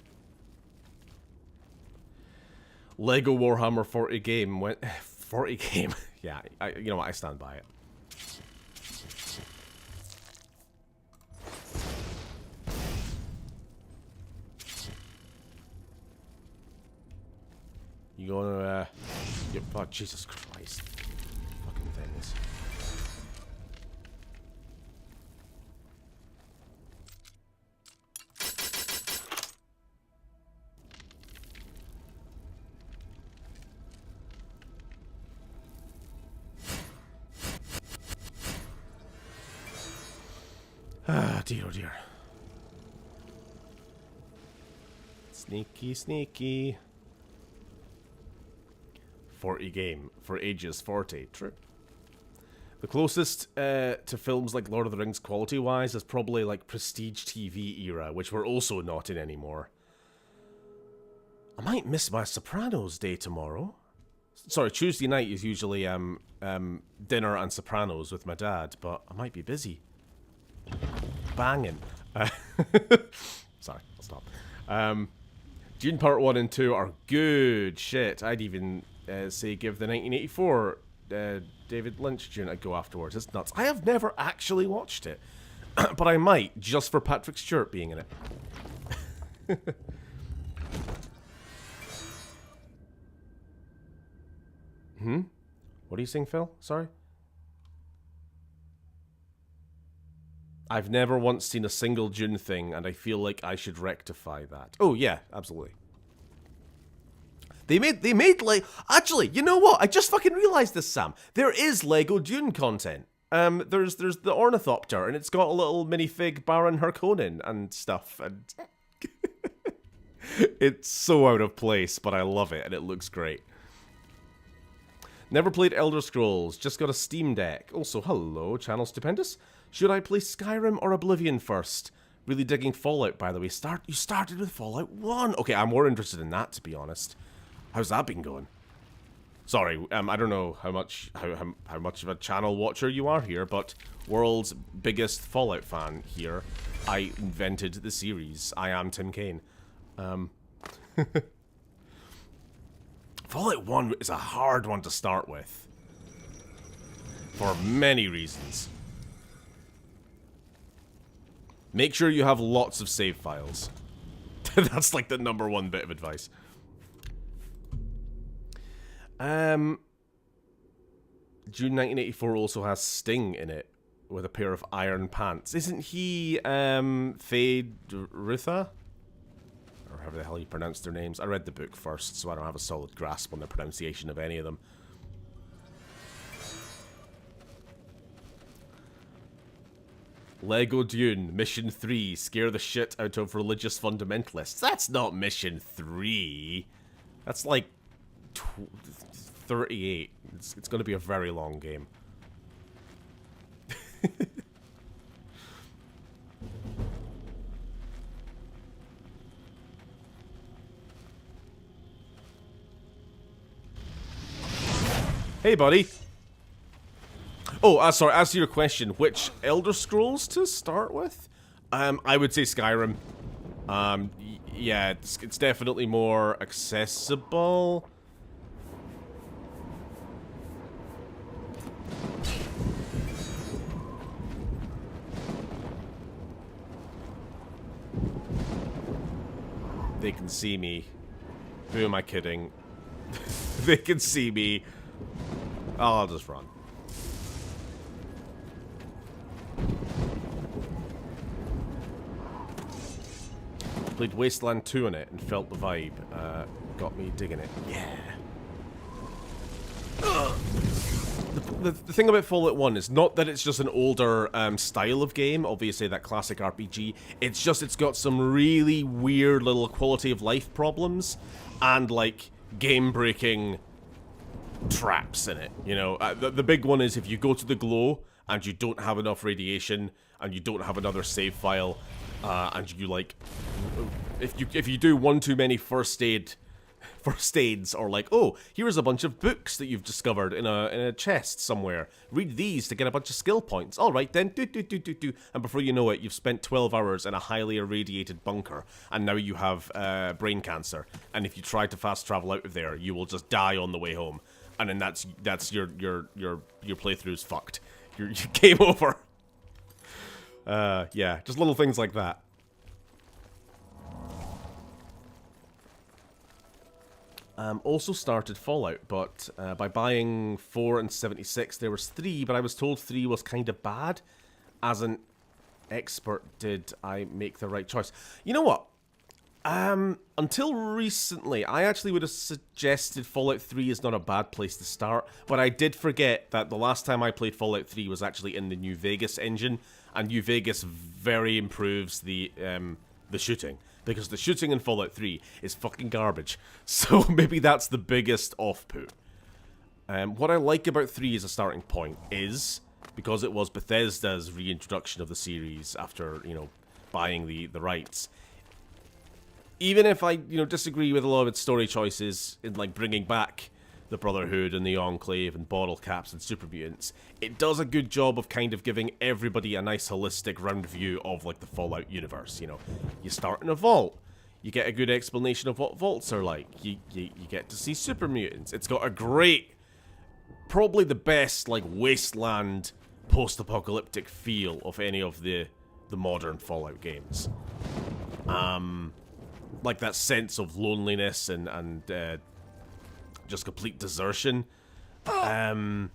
Lego Warhammer 40 game went... 40 game? Yeah, you know what, I stand by it. You gonna, oh, Jesus Christ. Fucking things. Ah, dear, oh dear. Sneaky, sneaky. 40 game for ages 40. True. The closest to films like Lord of the Rings quality-wise is probably like Prestige TV era, which we're also not in anymore. I might miss my Sopranos day tomorrow. Sorry, Tuesday night is usually dinner and Sopranos with my dad, but I might be busy. Banging. Sorry, I'll stop. Dune Part 1 and 2 are good shit. I'd even say give the 1984 David Lynch Dune a go afterwards. It's nuts. I have never actually watched it, but I might, just for Patrick Stewart being in it. What are you saying, Phil? Sorry? I've never once seen a single Dune thing, and I feel like I should rectify that. Oh, yeah, absolutely. They made like... Actually, you know what? I just fucking realized this, Sam. There is Lego Dune content. There's the Ornithopter, and it's got a little minifig Baron Harkonnen and stuff, and... It's so out of place, but I love it, and it looks great. Never played Elder Scrolls, just got a Steam Deck. Also, hello, Channel Stupendous. Should I play Skyrim or Oblivion first? Really digging Fallout, by the way. You started with Fallout 1. Okay, I'm more interested in that, to be honest. How's that been going? Sorry, I don't know how much of a channel watcher you are here, but world's biggest Fallout fan here. I invented the series. I am Tim Kaine. Fallout 1 is a hard one to start with. For many reasons. Make sure you have lots of save files. That's like the #1 bit of advice. June 1984 also has Sting in it with a pair of iron pants. Isn't he Fade Rutha? Or however the hell you pronounce their names. I read the book first, so I don't have a solid grasp on the pronunciation of any of them. Lego Dune, Mission 3, scare the shit out of religious fundamentalists. That's not Mission 3. That's like 38. It's going to be a very long game. Hey, buddy. Oh, sorry, as to your question, which Elder Scrolls to start with? I would say Skyrim. Yeah, it's definitely more accessible. They can see me. Who am I kidding? They can see me. Oh, I'll just run. Played Wasteland 2 in it and felt the vibe. Got me digging it. Yeah. the thing about Fallout 1 is not that it's just an older style of game, obviously that classic RPG, it's just it's got some really weird little quality of life problems and, like, game-breaking traps in it, you know? The big one is if you go to the glow and you don't have enough radiation and you don't have another save file, and you, like, if you do one too many first aids, or like, oh, here's a bunch of books that you've discovered in a chest somewhere. Read these to get a bunch of skill points. All right, then, do. And before you know it, you've spent 12 hours in a highly irradiated bunker, and now you have brain cancer. And if you try to fast travel out of there, you will just die on the way home. And then that's your playthrough's fucked. Your game over. Yeah, just little things like that. Also started Fallout, but by buying 4 and 76, there was 3, but I was told 3 was kind of bad. As an expert, did I make the right choice? You know what? Until recently, I actually would have suggested Fallout 3 is not a bad place to start, but I did forget that the last time I played Fallout 3 was actually in the New Vegas engine, and New Vegas very improves the shooting. Because the shooting in Fallout 3 is fucking garbage. So maybe that's the biggest off-put. What I like about 3 as a starting point is, because it was Bethesda's reintroduction of the series after, you know, buying the rights. Even if I, you know, disagree with a lot of its story choices in, like, bringing back the Brotherhood and the Enclave and bottle caps and super mutants, it does a good job of kind of giving everybody a nice holistic round view of, like, the Fallout universe. You know, you start in a vault, you get a good explanation of what vaults are like, you get to see super mutants. It's got a great, probably the best, like, wasteland post-apocalyptic feel of any of the modern Fallout games. Like that sense of loneliness and just complete desertion. Like,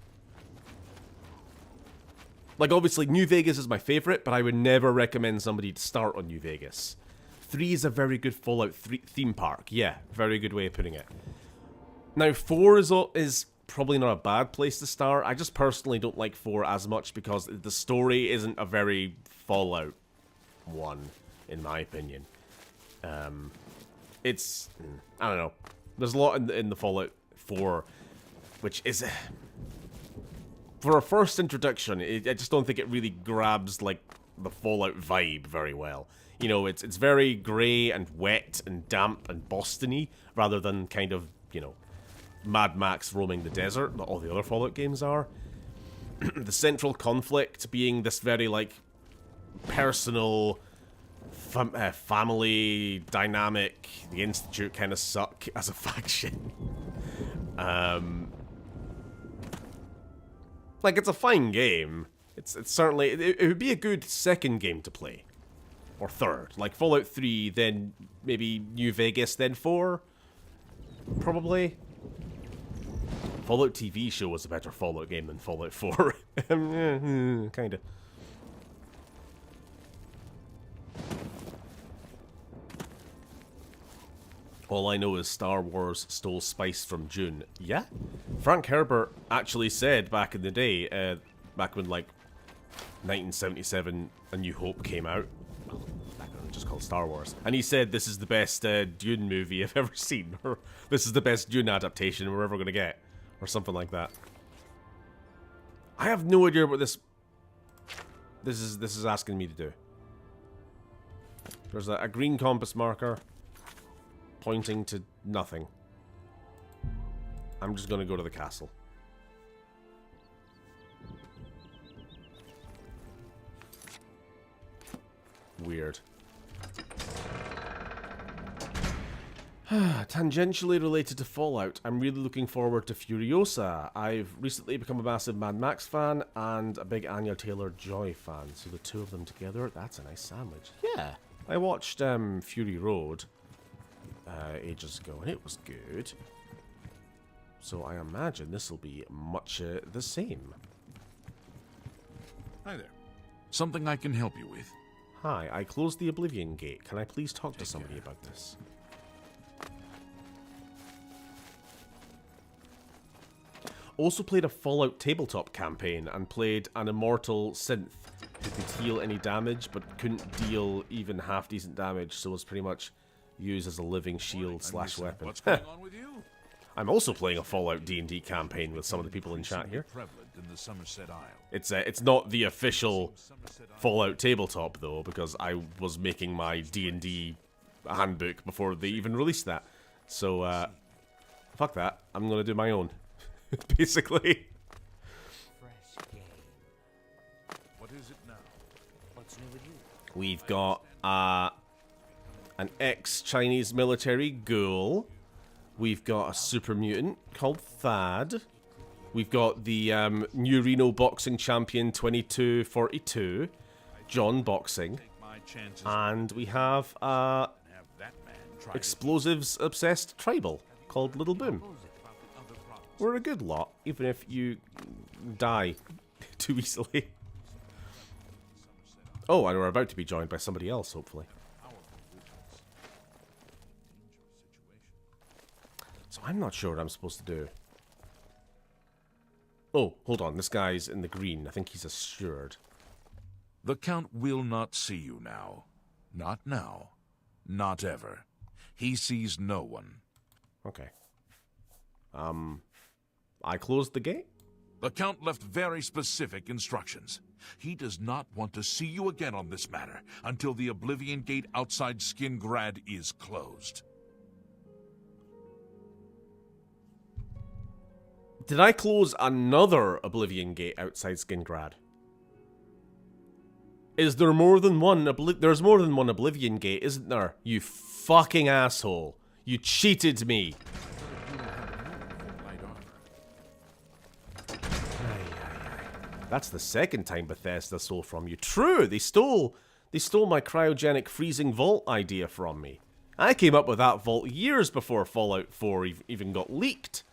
obviously, New Vegas is my favorite, but I would never recommend somebody to start on New Vegas. 3 is a very good Fallout 3 theme park. Yeah, very good way of putting it. Now, 4 is probably not a bad place to start. I just personally don't like 4 as much because the story isn't a very Fallout 1, in my opinion. It's... I don't know. There's a lot in the Fallout 4, which is... For a first introduction, I just don't think it really grabs, like, the Fallout vibe very well. You know, it's very grey and wet and damp and Boston-y, rather than kind of, you know, Mad Max roaming the desert that all the other Fallout games are. The central conflict being this very, like, personal... family dynamic. The Institute kind of suck as a faction. Like, it's a fine game. It's certainly... It would be a good second game to play. Or third. Like, Fallout 3, then maybe New Vegas, then 4? Probably. Fallout TV show was a better Fallout game than Fallout 4. Kinda. All I know is Star Wars stole spice from Dune. Yeah? Frank Herbert actually said back in the day, back when, like, 1977 A New Hope came out. Well, back when it was just called Star Wars. And he said this is the best Dune movie I've ever seen. Or this is the best Dune adaptation we're ever going to get. Or something like that. I have no idea what this is asking me to do. There's a green compass marker pointing to nothing. I'm just gonna go to the castle. Weird. Tangentially related to Fallout, I'm really looking forward to Furiosa. I've recently become a massive Mad Max fan and a big Anya Taylor-Joy fan, so the two of them together, that's a nice sandwich. Yeah, I watched Fury Road ages ago, and it was good. So I imagine this will be much the same. Hi there. Something I can help you with? Hi, I closed the Oblivion gate. Can I please talk to somebody about this? Also played a Fallout tabletop campaign and played an immortal synth who could heal any damage but couldn't deal even half decent damage, so was pretty much used as a living shield slash weapon. What's going on with you? I'm also playing a Fallout D&D campaign with some of the people in chat here. Prevalent in the Somerset Isle. It's not the official Fallout tabletop though, because I was making my D&D handbook before they even released that. So fuck that. I'm gonna do my own, basically. Fresh game. What is it now? What's new with you? We've got an ex-Chinese military ghoul. We've got a super mutant called Thad. We've got the new Reno boxing champion 2242, John Boxing. And we have explosives obsessed tribal called Little Boom. We're a good lot, even if you die too easily. Oh, and we're about to be joined by somebody else, hopefully. So I'm not sure what I'm supposed to do. Oh, hold on. This guy's in the green. I think he's a steward. The Count will not see you now. Not now. Not ever. He sees no one. Okay. I closed the gate? The Count left very specific instructions. He does not want to see you again on this matter until the Oblivion Gate outside Skingrad is closed. Did I close another Oblivion Gate outside Skingrad? Is there more than one There's more than one Oblivion Gate, isn't there? You fucking asshole. You cheated me. That's the second time Bethesda stole from you. True, they stole my cryogenic freezing vault idea from me. I came up with that vault years before Fallout 4 even got leaked.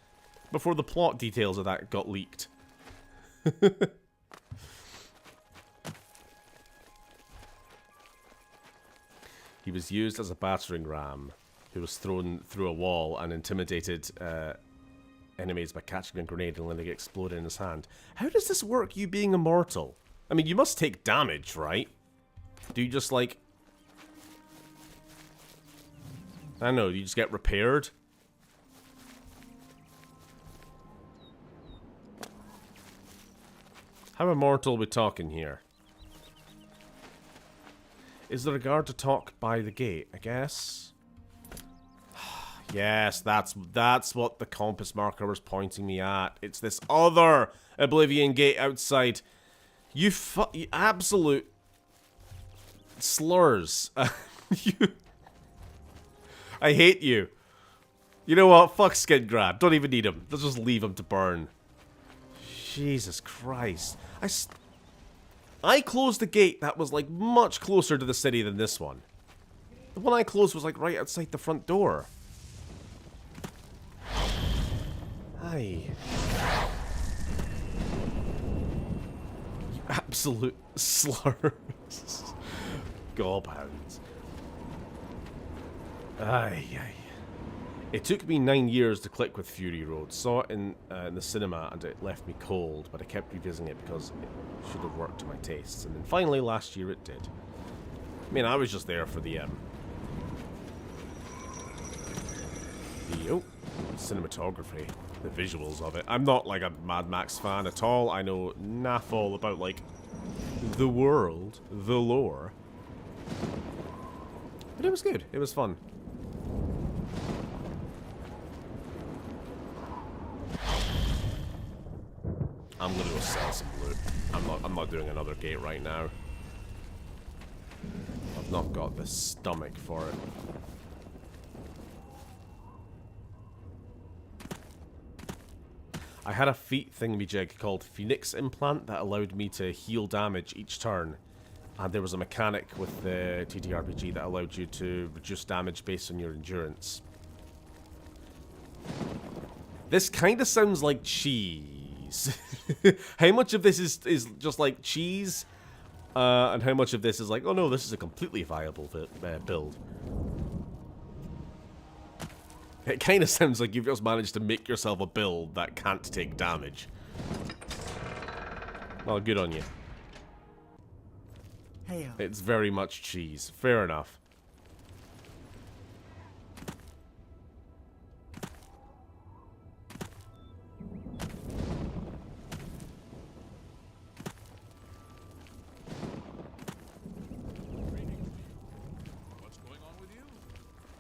Before the plot details of that got leaked. He was used as a battering ram who was thrown through a wall and intimidated enemies by catching a grenade and letting it explode in his hand. How does this work, you being immortal? I mean, you must take damage, right? Do you just, like... I don't know, do you just get repaired? How immortal are we talking here? Is there a guard to talk by the gate? I guess. Yes, that's what the compass marker was pointing me at. It's this other Oblivion Gate outside. You absolute slurs. I hate you. You know what? Fuck Skingrad. Don't even need him. Let's just leave him to burn. Jesus Christ. I closed the gate that was, like, much closer to the city than this one. The one I closed was, like, right outside the front door. Aye. You absolute slurs. Gobhounds. Aye, aye. It took me 9 years to click with Fury Road. Saw it in the cinema and it left me cold, but I kept revisiting it because it should have worked to my tastes. And then finally last year it did. I mean, I was just there for the cinematography, the visuals of it. I'm not like a Mad Max fan at all. I know naff all about, like, the world, the lore. But it was good. It was fun. I'm gonna go sell some loot. I'm not doing another gate right now. I've not got the stomach for it. I had a feat thingamajig called Phoenix Implant that allowed me to heal damage each turn. And there was a mechanic with the TTRPG that allowed you to reduce damage based on your endurance. This kind of sounds like cheese. How much of this is just like cheese? And how much of this is like, oh no, this is a completely viable build? It kind of sounds like you've just managed to make yourself a build that can't take damage. Well, good on you. Hail. It's very much cheese. Fair enough. What's going on with you?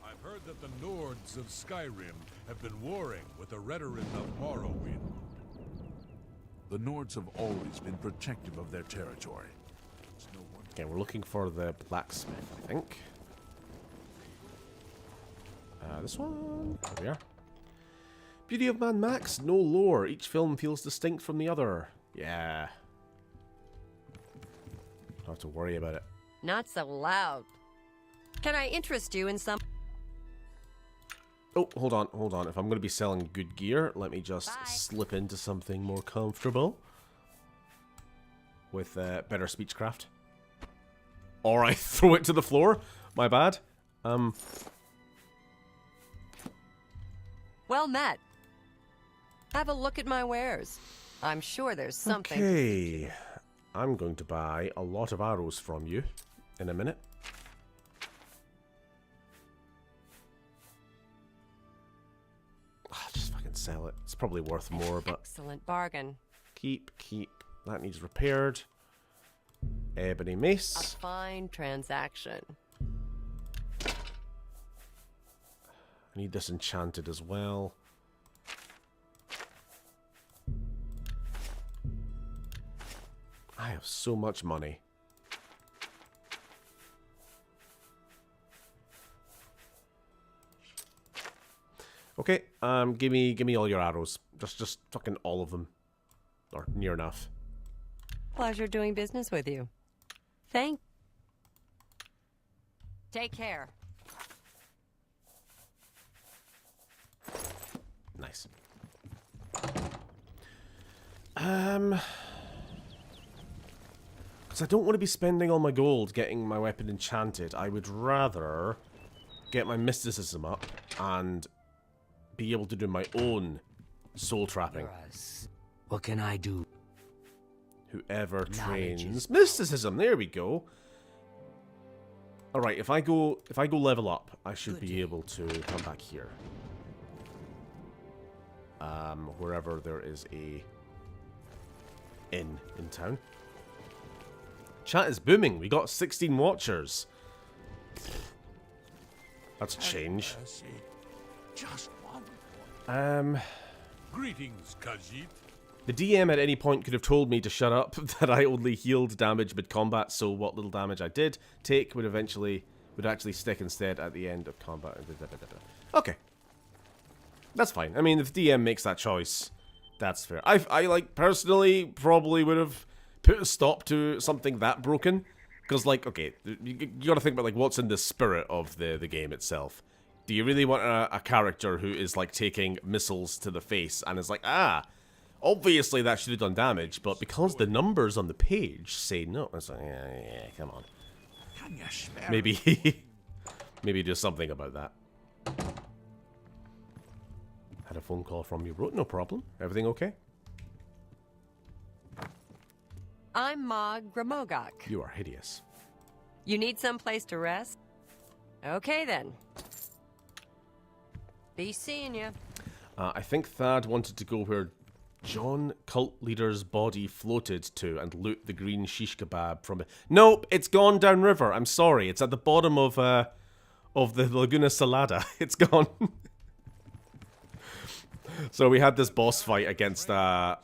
I've heard that the Nords of Skyrim have been warring with the Redoran of Morrowind. The Nords have always been protective of their territory. It's no wonder. Okay, we're looking for the blacksmith, I think. This one? There we are. Beauty of Man Max, no lore. Each film feels distinct from the other. Yeah. Don't have to worry about it. Not so loud. Can I interest you in some... Oh, hold on, hold on. If I'm going to be selling good gear, let me just slip into something more comfortable. With better speechcraft. Or I throw it to the floor. My bad. Well met. Have a look at my wares. I'm sure there's something... Okay. I'm going to buy a lot of arrows from you in a minute. I'll just fucking sell it. It's probably worth more, but... Excellent bargain. Keep. That needs repaired. Ebony A mace. fine transaction. I need this enchanted as well. I have so much money. Okay, give me all your arrows. Just fucking all of them. Or near enough. Pleasure doing business with you. Take care. Nice. Because I don't want to be spending all my gold getting my weapon enchanted. I would rather get my mysticism up and be able to do my own soul trapping. What can I do? Whoever Knowledge trains is mysticism. There we go. All right, if I go level up, I should be able to come back here. Wherever there is a inn in town. Chat is booming. We got 16 watchers. That's a change. Just one. Greetings, Khajiit. The DM at any point could have told me to shut up, that I only healed damage mid-combat, so what little damage I did take would actually stick instead at the end of combat. Okay. That's fine. I mean, if the DM makes that choice, that's fair. I like, personally, probably would have put a stop to something that broken. Because, like, okay, you gotta think about, like, what's in the spirit of the game itself. Do you really want a character who is, like, taking missiles to the face and is like, obviously that should have done damage, but because the numbers on the page say no, it's like, yeah, come on. Can you spare Maybe do something about that. Had a phone call from you, wrote, no problem. Everything okay? I'm Mog Gramogok. You are hideous. You need some place to rest? Okay then. Be seeing you. I think Thad wanted to go where John Cult Leader's body floated to and loot the green shish kebab from it. Nope, it's gone downriver. I'm sorry. It's at the bottom of the Laguna Salada. It's gone. So we had this boss fight against a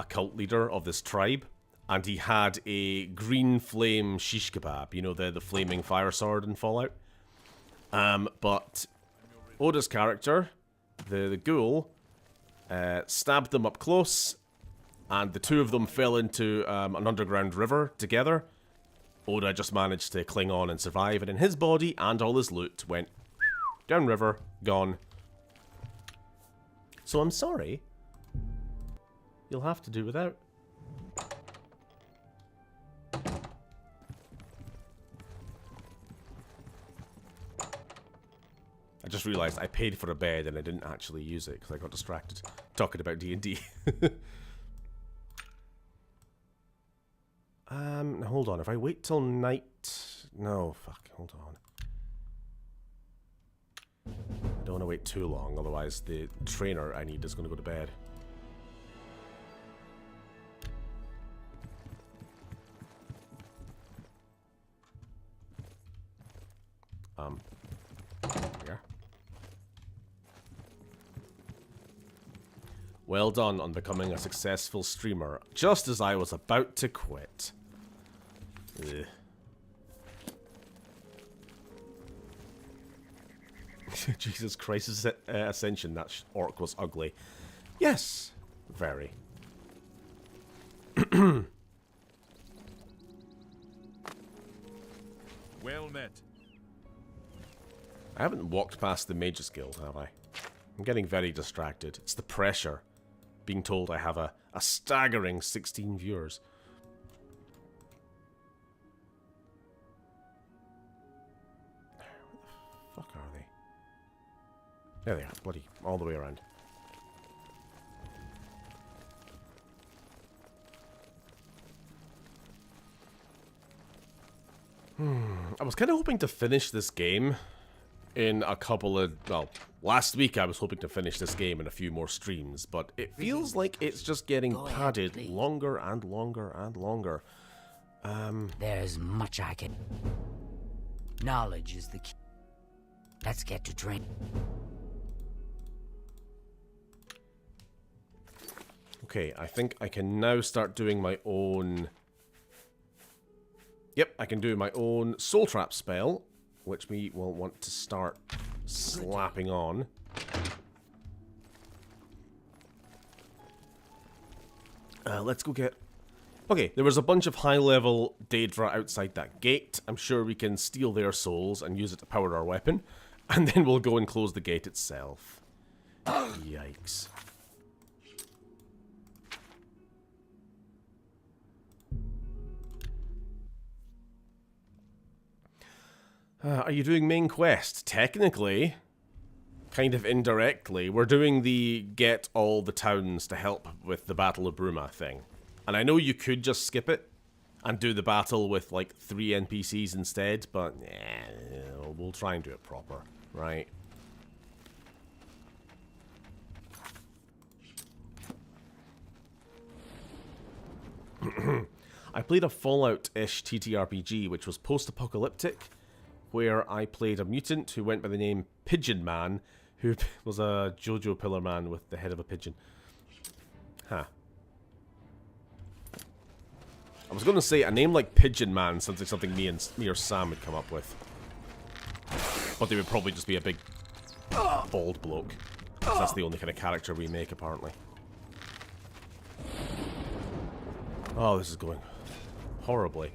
cult leader of this tribe, and he had a green flame shish kebab. You know, the flaming fire sword in Fallout. But Oda's character, the ghoul, stabbed them up close, and the two of them fell into an underground river together. Oda just managed to cling on and survive, and in his body and all his loot went downriver, gone. So I'm sorry. You'll have to do without. I just realized I paid for a bed and I didn't actually use it because I got distracted talking about D&D. Now hold on. If I wait till night... No, fuck. Hold on. I don't want to wait too long, otherwise the trainer I need is going to go to bed. Yeah. Well done on becoming a successful streamer, just as I was about to quit. Ugh. Jesus Christ, Ascension, that orc was ugly. Yes, very. Well met. I haven't walked past the Mage's Guild, have I? I'm getting very distracted. It's the pressure. Being told I have a staggering 16 viewers. Where the fuck are they? There they are, bloody, all the way around. I was kind of hoping to finish this game in a couple of... Well, last week I was hoping to finish this game in a few more streams, but it feels like it's just getting padded longer and longer and longer. There's much I can... Knowledge is the key. Let's get to training. Okay, I think I can now start doing my own... Yep, I can do my own Soul Trap spell, which we will want to start slapping on. Let's go get... Okay, there was a bunch of high-level Daedra outside that gate. I'm sure we can steal their souls and use it to power our weapon. And then we'll go and close the gate itself. Yikes. Are you doing main quest? Technically, kind of indirectly, we're doing the get all the towns to help with the Battle of Bruma thing. And I know you could just skip it and do the battle with like 3 NPCs instead, but we'll try and do it proper, right? I played a Fallout-ish TTRPG which was post-apocalyptic, where I played a mutant who went by the name Pigeon Man, who was a Jojo Pillar Man with the head of a pigeon. Huh. I was going to say, a name like Pigeon Man sounds like something me or Sam would come up with. But they would probably just be a big, bald bloke. 'Cause that's the only kind of character we make, apparently. Oh, this is going horribly.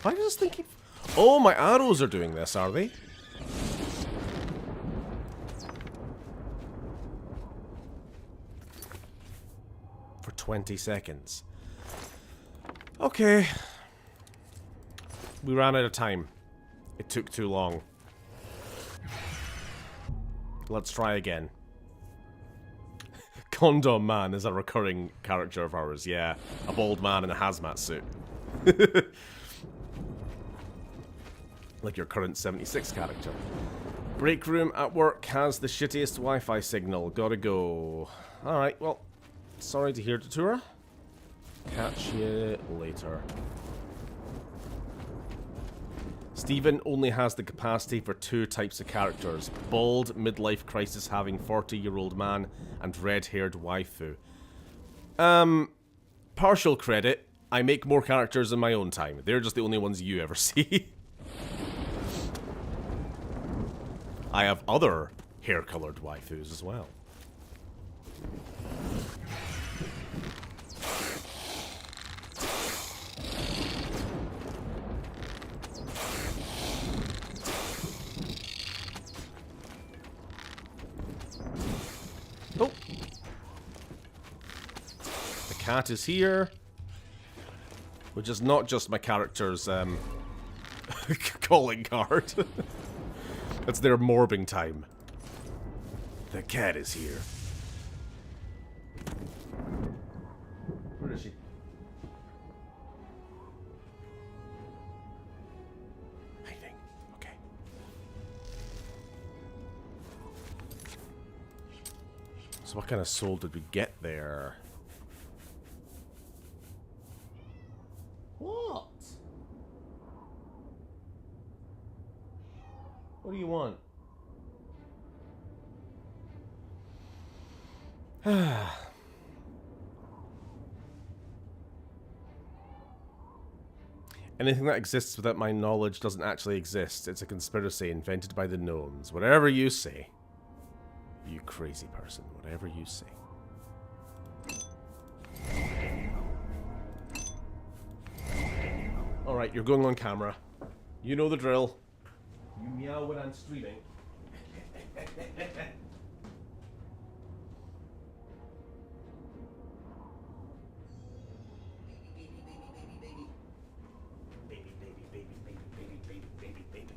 Why does this thing keep... Oh, my arrows are doing this, are they? For 20 seconds. Okay. We ran out of time. It took too long. Let's try again. Condom Man is a recurring character of ours, yeah. A bald man in a hazmat suit. Like your current 76 character. Break room at work has the shittiest Wi-Fi signal. Gotta go. Alright, well, sorry to hear, Datura. Catch you later. Steven only has the capacity for 2 types of characters. Bald, midlife crisis having 40-year-old man, and red-haired waifu. Partial credit. I make more characters in my own time. They're just the only ones you ever see. I have other hair-colored waifus as well. Oh! The cat is here. Which is not just my character's calling card. It's their morbing time. The cat is here. Where is she? Hiding. Okay. So what kind of soul did we get there? What? What do you want? Anything that exists without my knowledge doesn't actually exist. It's a conspiracy invented by the gnomes. Whatever you say. You crazy person. Whatever you say. Alright, you're going on camera. You know the drill. You meow when I'm streaming.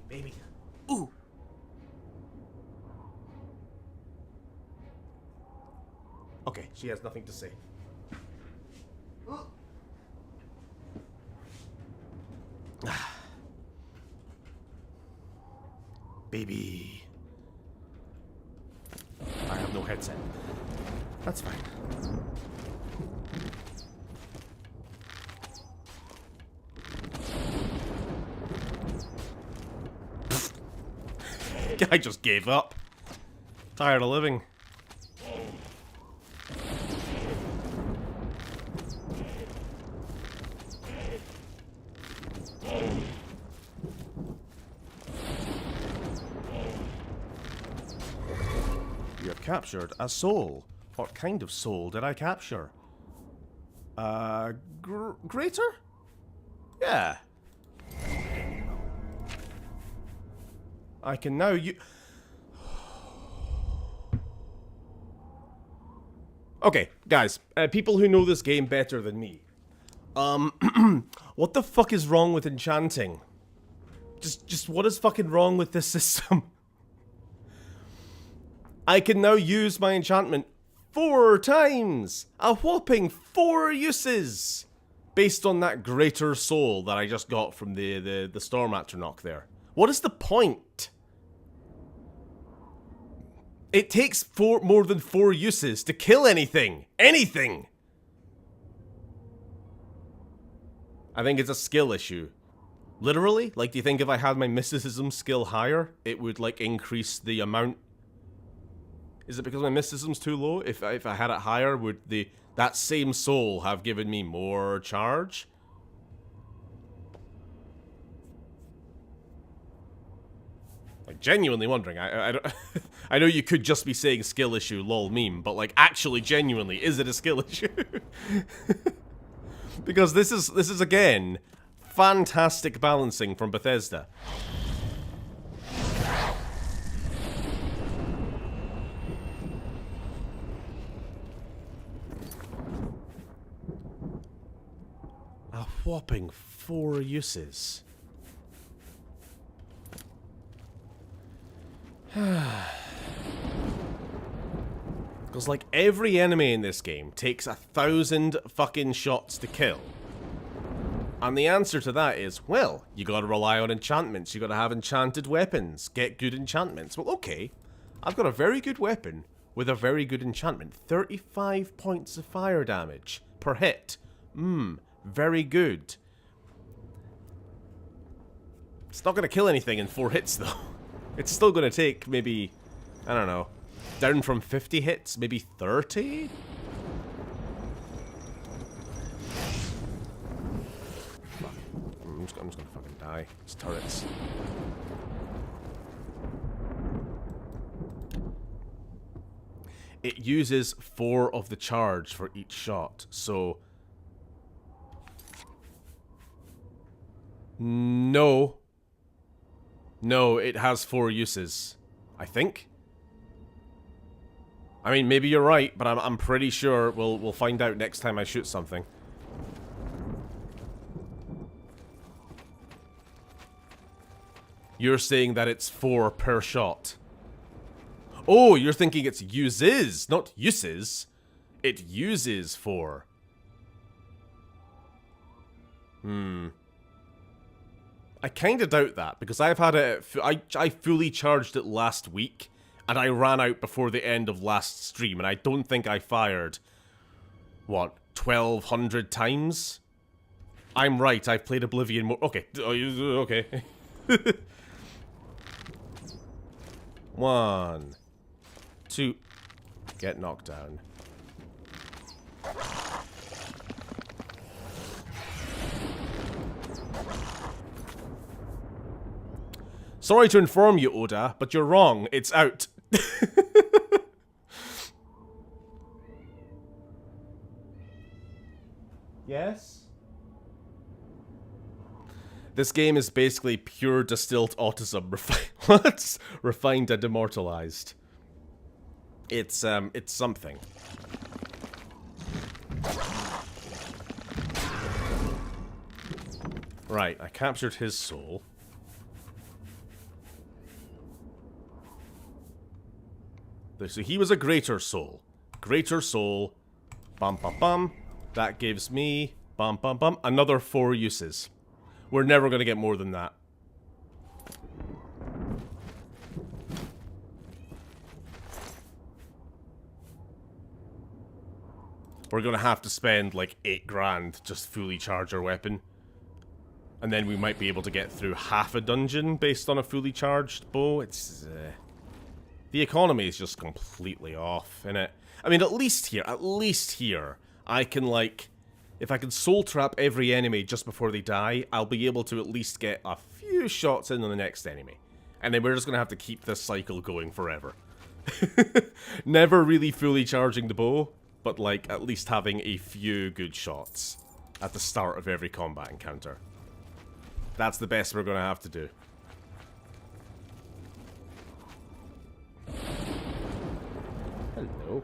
Baby. Ooh. Okay, she has nothing to say. Baby. I have no headset. That's fine. I just gave up. Tired of living. You have captured a soul. What kind of soul did I capture? Greater? Yeah. I can now Okay, guys, people who know this game better than me. What the fuck is wrong with enchanting? Just what is fucking wrong with this system? I can now use my enchantment 4 times! A whopping 4 uses! Based on that greater soul that I just got from the Storm Atronach there. What is the point? It takes more than 4 uses to kill anything. Anything! I think it's a skill issue. Literally? Like, do you think if I had my mysticism skill higher, it would, like, increase the amount? Is it because my mysticism's too low? If I had it higher, would that same soul have given me more charge? Like, genuinely wondering. I don't I know you could just be saying skill issue, lol meme, but like actually genuinely, is it a skill issue? Because this is again fantastic balancing from Bethesda. A whopping 4 uses. Because, like, every enemy in this game takes 1,000 fucking shots to kill. And the answer to that is, well, you gotta rely on enchantments, you gotta have enchanted weapons, get good enchantments. Well, okay, I've got a very good weapon with a very good enchantment. 35 points of fire damage per hit. Very good. It's not gonna kill anything in 4 hits, though. It's still gonna take maybe, I don't know, down from 50 hits, maybe 30? Fuck. I'm just gonna fucking die. It's turrets. It uses 4 of the charge for each shot, so... No. No, it has 4 uses. I think. I mean, maybe you're right, but I'm pretty sure we'll find out next time I shoot something. You're saying that it's 4 per shot. Oh, you're thinking it's uses, not uses. It uses 4. I kind of doubt that, because I've had it. I fully charged it last week, and I ran out before the end of last stream, and I don't think I fired, what, 1,200 times? I'm right, I've played Oblivion more. Okay, okay. 1, 2, get knocked down. Sorry to inform you, Oda, but you're wrong. It's out. Yes? This game is basically pure distilled autism refined and immortalized. It's something. Right, I captured his soul. So he was a greater soul. Greater soul. Bum bum bum. That gives me bum bum bum. Another 4 uses. We're never gonna get more than that. We're gonna have to spend like 8 grand just fully charge our weapon. And then we might be able to get through half a dungeon based on a fully charged bow. It's the economy is just completely off, innit? I mean, at least here, I can, like, if I can soul trap every enemy just before they die, I'll be able to at least get a few shots in on the next enemy. And then we're just gonna have to keep this cycle going forever. Never really fully charging the bow, but, like, at least having a few good shots at the start of every combat encounter. That's the best we're gonna have to do. Hello.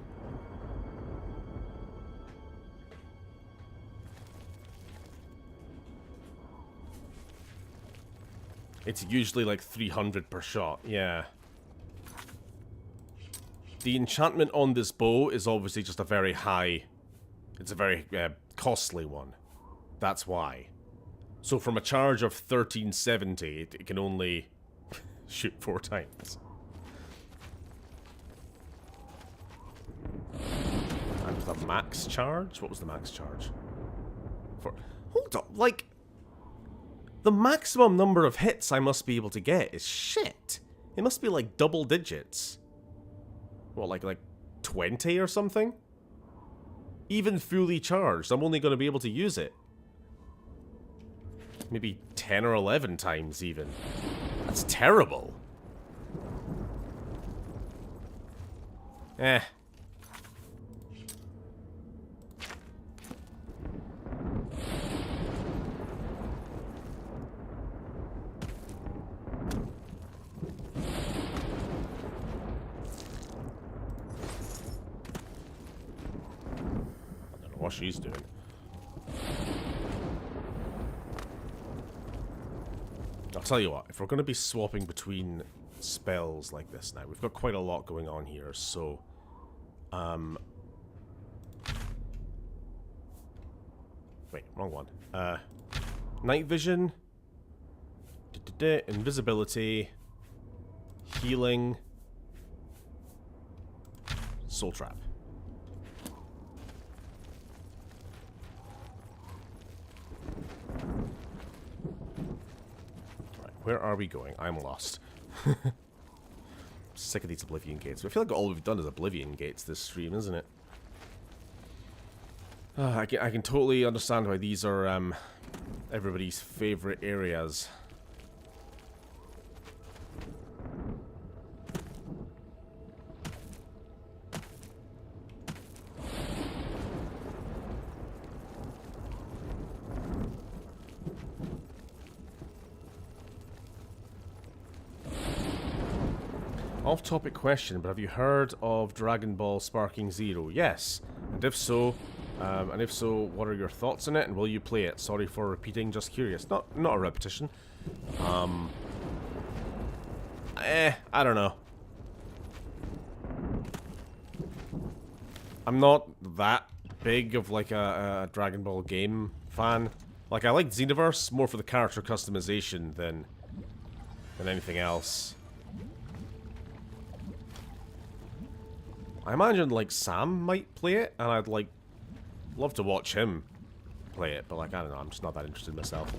It's usually like 300 per shot, yeah. The enchantment on this bow is obviously just a very high... It's a very costly one. That's why. So from a charge of 1370, it can only shoot 4 times. And the max charge? What was the max charge? Hold up, like... The maximum number of hits I must be able to get is shit. It must be like double digits. What, like 20 or something? Even fully charged, I'm only going to be able to use it maybe 10 or 11 times even. That's terrible. Eh. What she's doing. I'll tell you what, if we're going to be swapping between spells like this now, we've got quite a lot going on here, so... Wait, wrong one. Night vision. Invisibility. Healing. Soul trap. Where are we going? I'm lost. Sick of these Oblivion gates. I feel like all we've done is Oblivion gates this stream, isn't it? I can totally understand why these are everybody's favorite areas. Off-topic question, but have you heard of Dragon Ball Sparking Zero? Yes. And if so, what are your thoughts on it, and will you play it? Sorry for repeating, just curious. Not a repetition. I don't know. I'm not that big of like a Dragon Ball game fan. Like, I like Xenoverse more for the character customization than anything else. I imagine like Sam might play it, and I'd like love to watch him play it, but like, I don't know, I'm just not that interested myself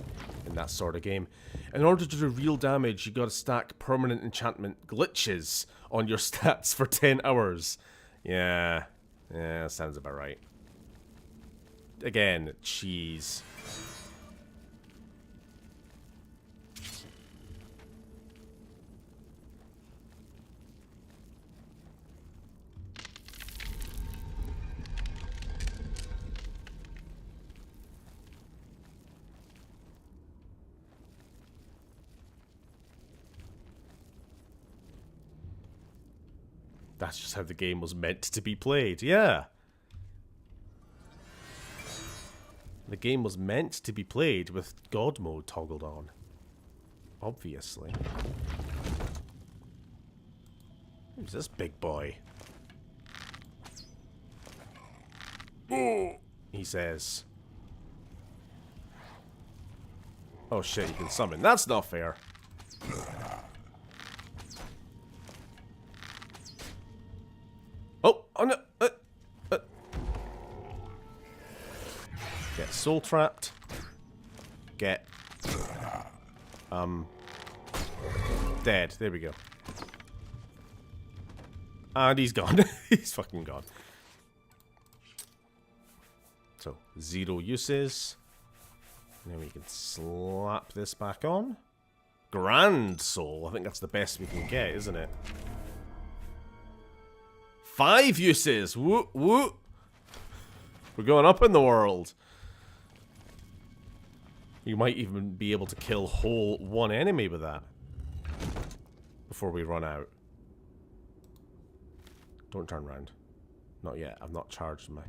in that sort of game. In order to do real damage, you gotta stack permanent enchantment glitches on your stats for 10 hours. Yeah, that sounds about right. Again, cheese. That's just how the game was meant to be played, yeah. The game was meant to be played with God mode toggled on. Obviously. Who's this big boy? He says. Oh shit, you can summon. That's not fair. Oh no! Get soul trapped. Get dead. There we go. And he's gone. He's fucking gone. So 0 uses. Now we can slap this back on. Grand soul. I think that's the best we can get, isn't it? 5 uses! Woo woo! We're going up in the world. You might even be able to kill whole one enemy with that. Before we run out. Don't turn around. Not yet. I've not charged my...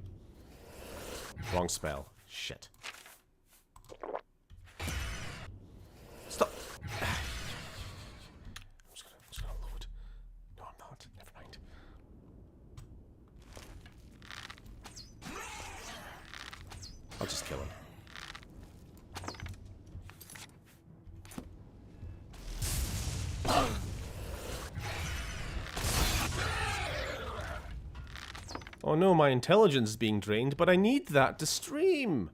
Wrong spell. Shit. Stop! I'm just gonna load. No, I'm not. Never mind. I'll just kill him. Oh no, my intelligence is being drained, but I need that to stream.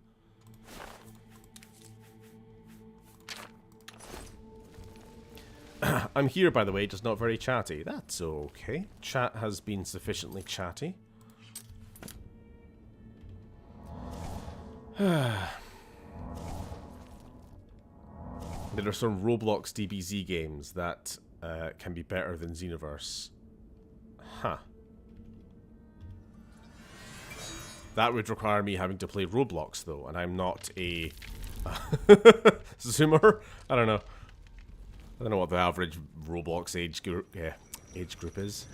I'm here, by the way, just not very chatty. That's okay. Chat has been sufficiently chatty. There are some Roblox DBZ games that can be better than Xenoverse. Huh. That would require me having to play Roblox, though, and I'm not a Zoomer. I don't know. I don't know what the average Roblox age group is,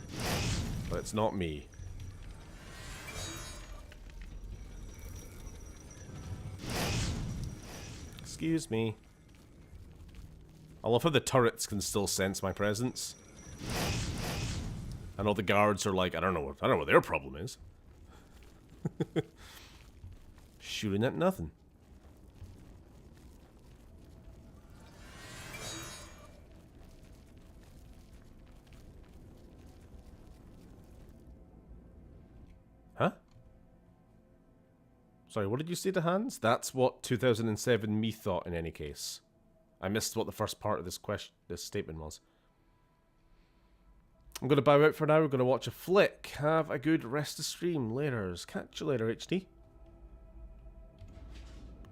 but it's not me. Excuse me. I love how the turrets can still sense my presence. And all the guards are like, I don't know what their problem is. Shooting at nothing. Huh? Sorry, what did you say to Hans? That's what 2007 me thought in any case. I missed what the first part of this statement was. I'm going to bow out for now. We're going to watch a flick. Have a good rest of stream. Laters. Catch you later, HD.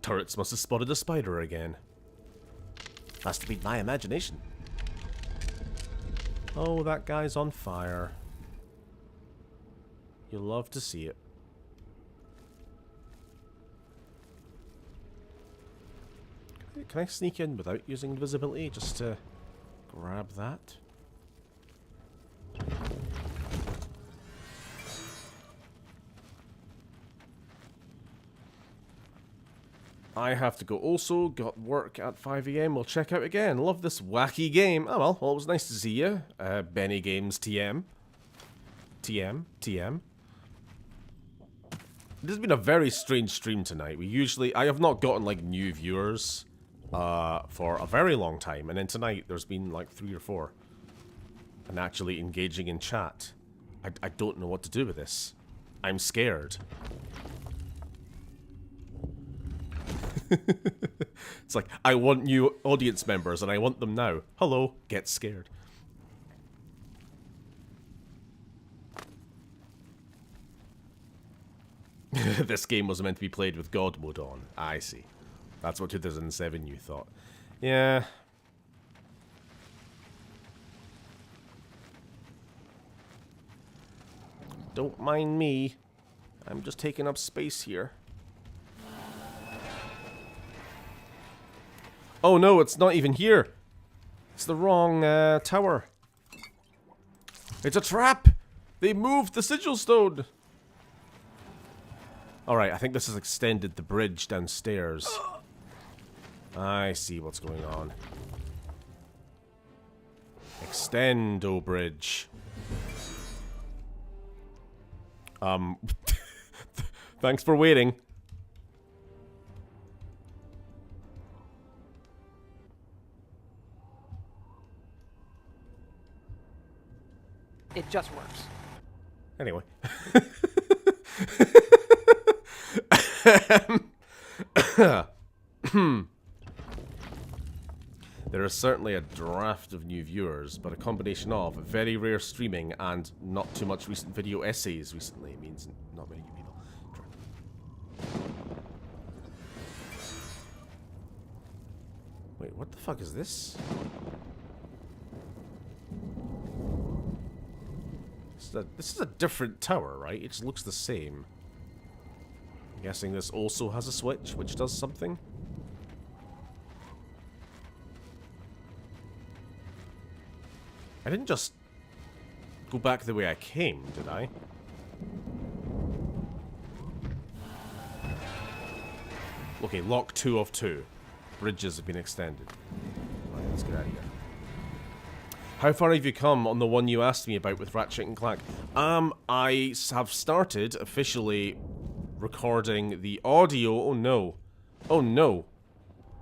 Turrets must have spotted a spider again. Has to be my imagination. Oh, that guy's on fire. You'll love to see it. Can I sneak in without using invisibility just to grab that? I have to go also. Got work at 5 AM. We'll check out again. Love this wacky game. Oh well, it was nice to see you. Benny Games TM. TM. This has been a very strange stream tonight. I have not gotten like new viewers for a very long time, and then tonight there's been like 3 or 4. And actually engaging in chat. I don't know what to do with this. I'm scared. It's like, I want new audience members and I want them now. Hello, get scared. This game was meant to be played with God mode on. I see. That's what 2007 you thought. Yeah. Don't mind me. I'm just taking up space here. Oh no, it's not even here. It's the wrong tower. It's a trap! They moved the sigil stone! Alright, I think this has extended the bridge downstairs. I see what's going on. Extend, O bridge. Thanks for waiting. It just works. Anyway. There is certainly a draft of new viewers, but a combination of very rare streaming and not too much recent video essays recently means not many new people. Wait, what the fuck is this? This is a different tower, right? It just looks the same. I'm guessing this also has a switch, which does something. I didn't just go back the way I came, did I? Okay, lock 2 of 2. Bridges have been extended. Right, let's get out of here. How far have you come on the one you asked me about with Ratchet and Clank? I have started officially recording the audio. Oh no. Oh no.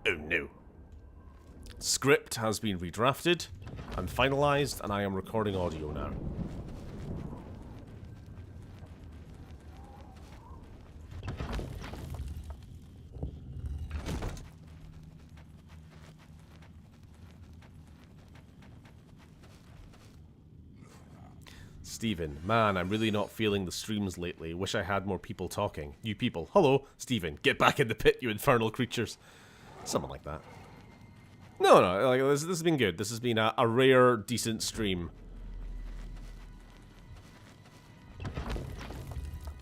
Oh no. Script has been redrafted and finalized, and I am recording audio now. Steven, man, I'm really not feeling the streams lately. Wish I had more people talking. You people. Hello, Steven. Get back in the pit, you infernal creatures. Something like that. No, like, this has been good. This has been a rare, decent stream.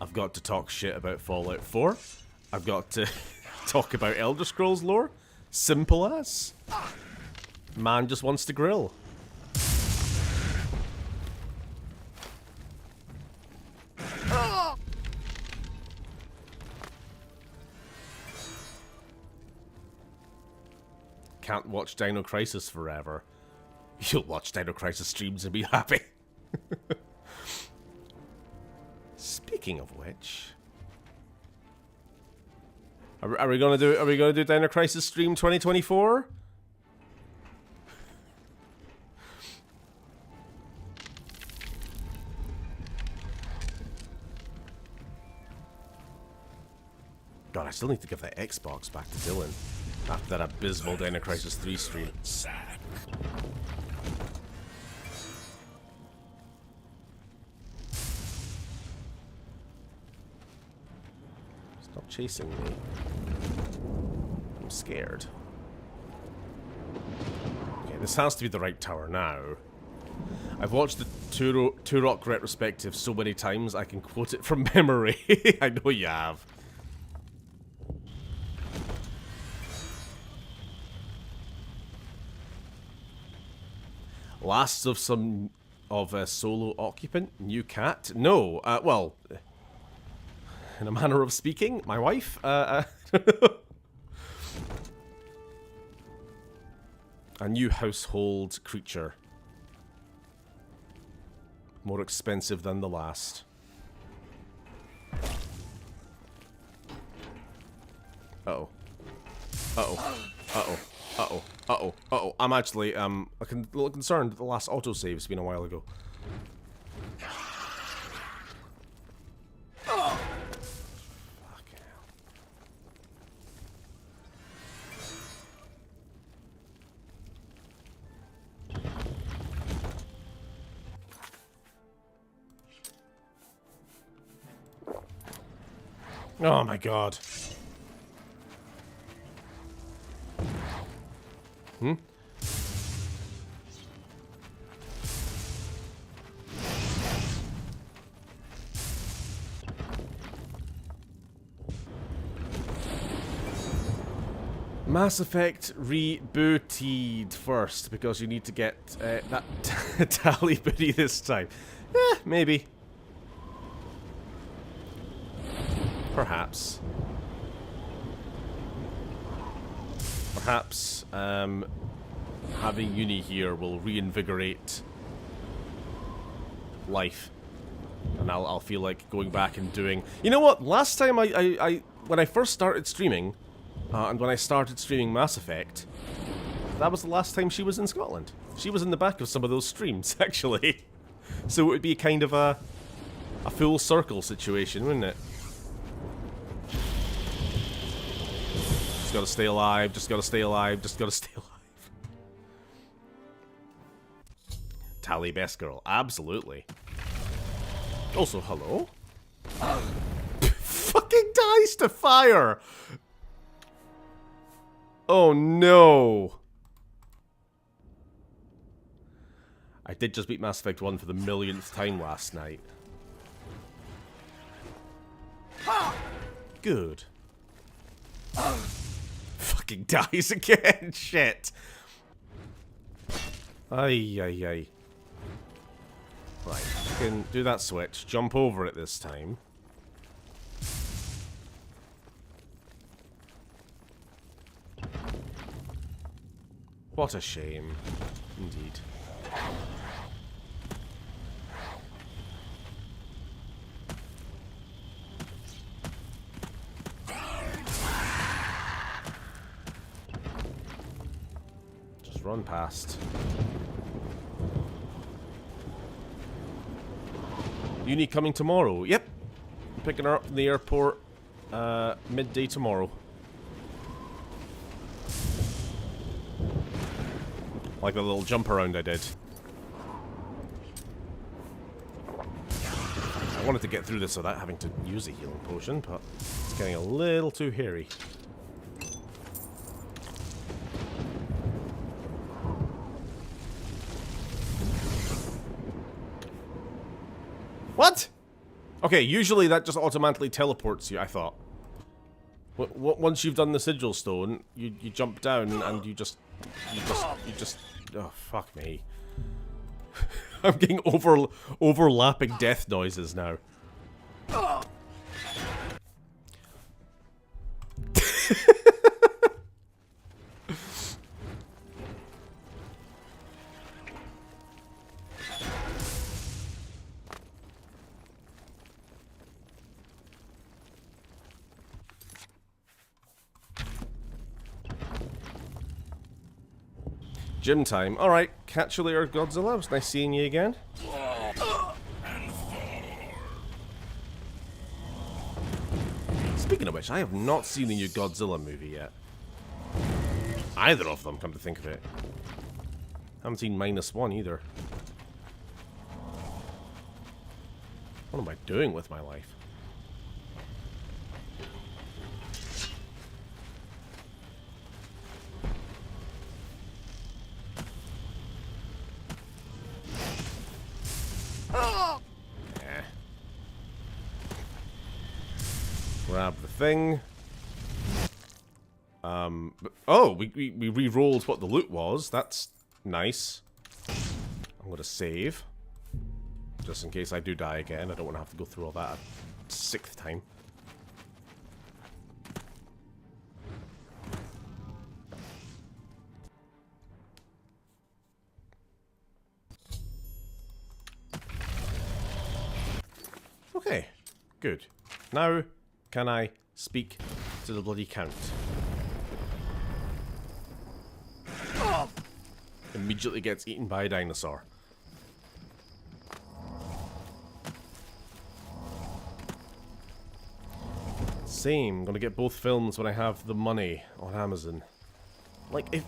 I've got to talk shit about Fallout 4. I've got to talk about Elder Scrolls lore. Simple as. Man just wants to grill. Can't watch Dino Crisis forever. You'll watch Dino Crisis streams and be happy. Speaking of which, are we gonna do Dino Crisis stream 2024? God, I still need to give that Xbox back to Dylan. After that abysmal Dino Crisis 3 stream. Stop chasing me. I'm scared. Okay, this has to be the right tower now. I've watched the Two Rock retrospective so many times I can quote it from memory. I know you have. Last of some of a solo occupant, new cat. No, well, in a manner of speaking, my wife. A new household creature. More expensive than the last. Uh-oh. Uh-oh. Uh-oh. Uh-oh. Uh-oh. Uh-oh. I'm actually, a little concerned that the last autosave's been a while ago. Fucking hell. Oh my god. Hmm? Mass Effect rebooted first because you need to get that tally booty this time. Maybe. Perhaps. Perhaps having uni here will reinvigorate life, and I'll feel like going back and doing. You know what? Last time when I first started streaming, and when I started streaming Mass Effect, that was the last time she was in Scotland. She was in the back of some of those streams, actually. So it would be kind of a full circle situation, wouldn't it? Just gotta stay alive, just gotta stay alive, just gotta stay alive. Tally best girl, absolutely. Also, hello? Fucking dies to fire! Oh no! I did just beat Mass Effect 1 for the millionth time last night. Good. Fucking dies again, shit! Ay, ay, ay. Right, we can do that switch, jump over it this time. What a shame, indeed. Just run past. Uni coming tomorrow. Yep. I'm picking her up from the airport midday tomorrow. Like the little jump around I did. I wanted to get through this without having to use a healing potion, but it's getting a little too hairy. What? Okay, usually that just automatically teleports you, I thought. Once you've done the sigil stone, you jump down and you just oh, fuck me. I'm getting overlapping death noises now. Gym time. Alright, catch you later, Godzilla. It was nice seeing you again. Speaking of which, I have not seen the new Godzilla movie yet. Either of them, come to think of it. Haven't seen -1 either. What am I doing with my life? Grab the thing. Oh, we re-rolled what the loot was. That's nice. I'm gonna save. Just in case I do die again. I don't want to have to go through all that a 6th time. Okay, good. Now, can I speak to the bloody Count? Immediately gets eaten by a dinosaur. Same, gonna get both films when I have the money on Amazon. Like, if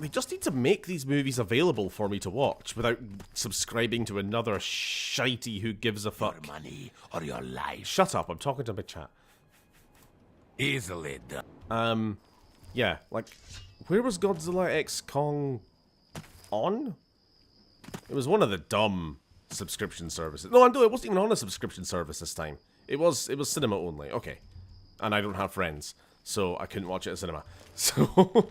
they just need to make these movies available for me to watch without subscribing to another shitey who gives a fuck. Your money or your life. Shut up, I'm talking to my chat. Easily done. Yeah, like, where was Godzilla X Kong on? It was one of the dumb subscription services. No, it wasn't even on a subscription service this time. It was cinema only. Okay. And I don't have friends, so I couldn't watch it at cinema. So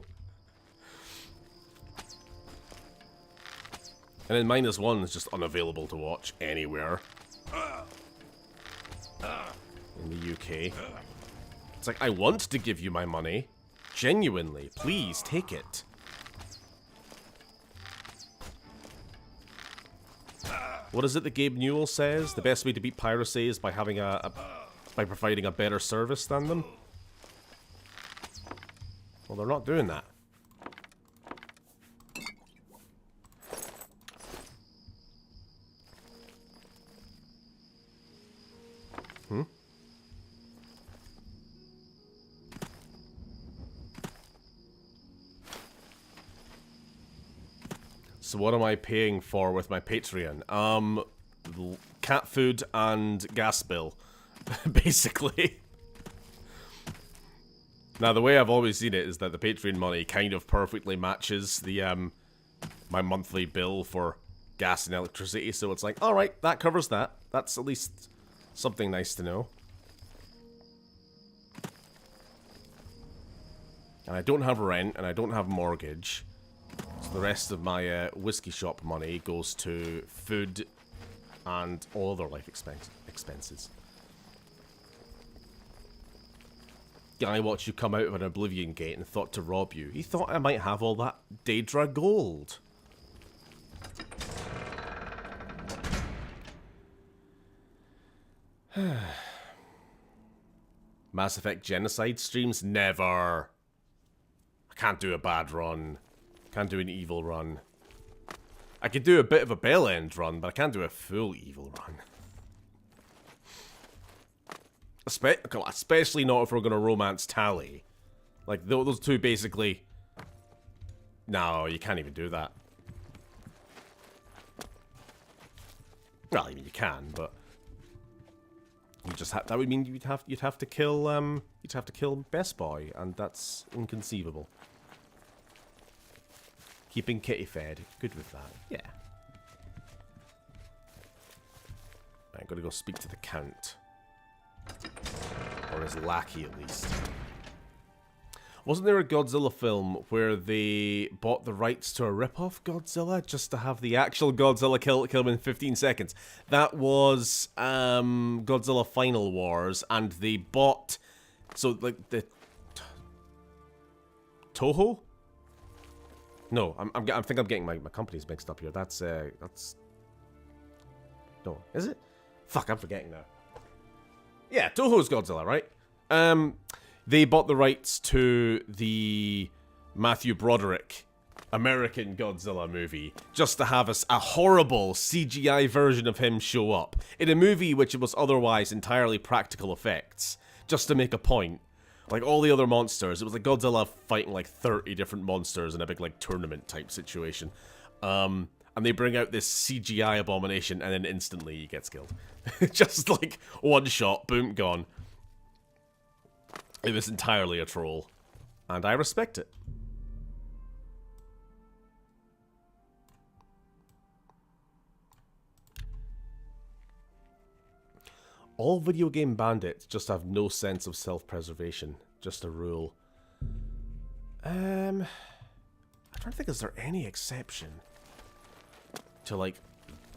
and then -1 is just unavailable to watch anywhere in the UK. It's like, I want to give you my money. Genuinely, please take it. What is it that Gabe Newell says? The best way to beat piracy is by having by providing a better service than them? Well, they're not doing that. So what am I paying for with my Patreon? Cat food and gas bill, basically. Now, the way I've always seen it is that the Patreon money kind of perfectly matches the my monthly bill for gas and electricity, so it's like, alright, that covers that. That's at least something nice to know. And I don't have rent, and I don't have mortgage. So the rest of my whiskey shop money goes to food and all other life expenses. Guy watched you come out of an Oblivion gate and thought to rob you. He thought I might have all that Daedra gold. Mass Effect Genocide streams? Never. I can't do a bad run. Can't do an evil run. I could do a bit of a bell end run, but I can't do a full evil run. Especially not if we're going to romance Tally. Like, those two basically... No, you can't even do that. Well, I mean, you can, but... You just that would mean you'd have to kill Best Boy, and that's inconceivable. Keeping Kitty fed. Good with that. Yeah. I'm gonna go speak to the Count. Or his lackey, at least. Wasn't there a Godzilla film where they bought the rights to a rip-off Godzilla just to have the actual Godzilla kill him in 15 seconds? That was Godzilla Final Wars, and they bought... So, like, the... Toho? No, I think I'm getting my companies mixed up here. That's... No, is it? Fuck, I'm forgetting now. Yeah, Toho's Godzilla, right? They bought the rights to the Matthew Broderick American Godzilla movie just to have a horrible CGI version of him show up in a movie which was otherwise entirely practical effects, just to make a point. Like all the other monsters, it was like Godzilla fighting like 30 different monsters in a big like tournament type situation. And they bring out this CGI abomination and then instantly he gets killed. Just like one shot, boom, gone. It was entirely a troll. And I respect it. All video game bandits just have no sense of self-preservation. Just a rule. I'm trying to think, is there any exception to, like,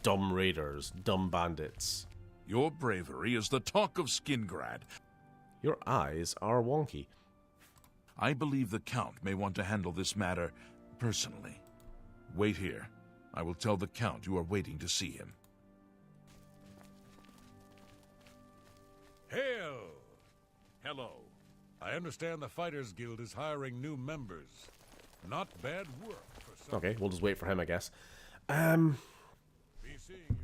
dumb raiders, dumb bandits? Your bravery is the talk of Skingrad. Your eyes are wonky. I believe the Count may want to handle this matter personally. Wait here. I will tell the Count you are waiting to see him. Hail! Hello. I understand the Fighters Guild is hiring new members. Not bad work for some. Okay, we'll just wait for him, I guess. Be seeing you.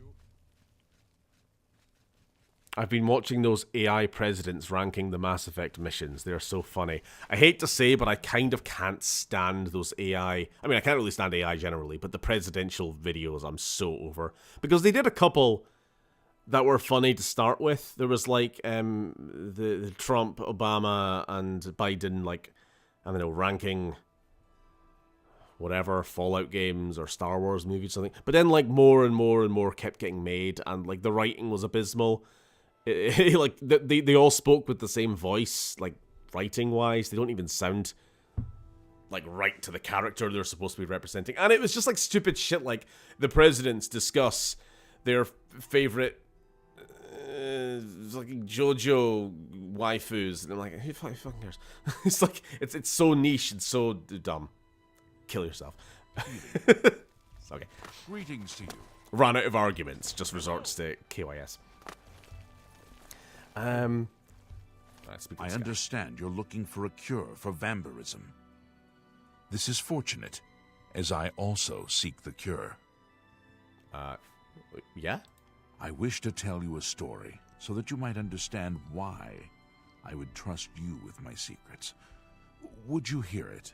I've been watching those AI presidents ranking the Mass Effect missions. They're so funny. I hate to say, but I kind of can't stand those AI. I mean, I can't really stand AI generally, but the presidential videos I'm so over. Because they did a couple that were funny to start with. There was like the Trump, Obama, and Biden, like, I don't know, ranking whatever, Fallout games or Star Wars movies or something. But then like more and more and more kept getting made, and like the writing was abysmal. Like they all spoke with the same voice, like writing wise. They don't even sound like right to the character they're supposed to be representing. And it was just like stupid shit, like the presidents discuss their favorite like JoJo waifus, and I'm like, who fucking cares? It's like it's so niche and so dumb. Kill yourself. Okay. Greetings to you. Ran out of arguments, just resorts to KYS. I understand you're looking for a cure for vampirism. This is fortunate, as I also seek the cure. Yeah? I wish to tell you a story so that you might understand why I would trust you with my secrets. Would you hear it?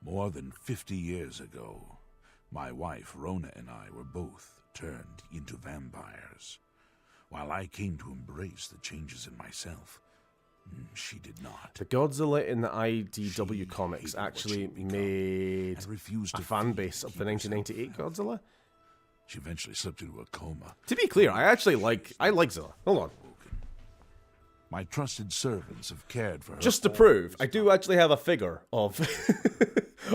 More than 50 years ago, my wife Rona and I were both turned into vampires. While I came to embrace the changes in myself, she did not. The Godzilla in the IDW comics actually made a fan base of the 1998 Godzilla. She eventually slipped into a coma. To be clear, I like Zilla. Hold on. My trusted servants have cared for her. Just to prove, I do actually have a figure of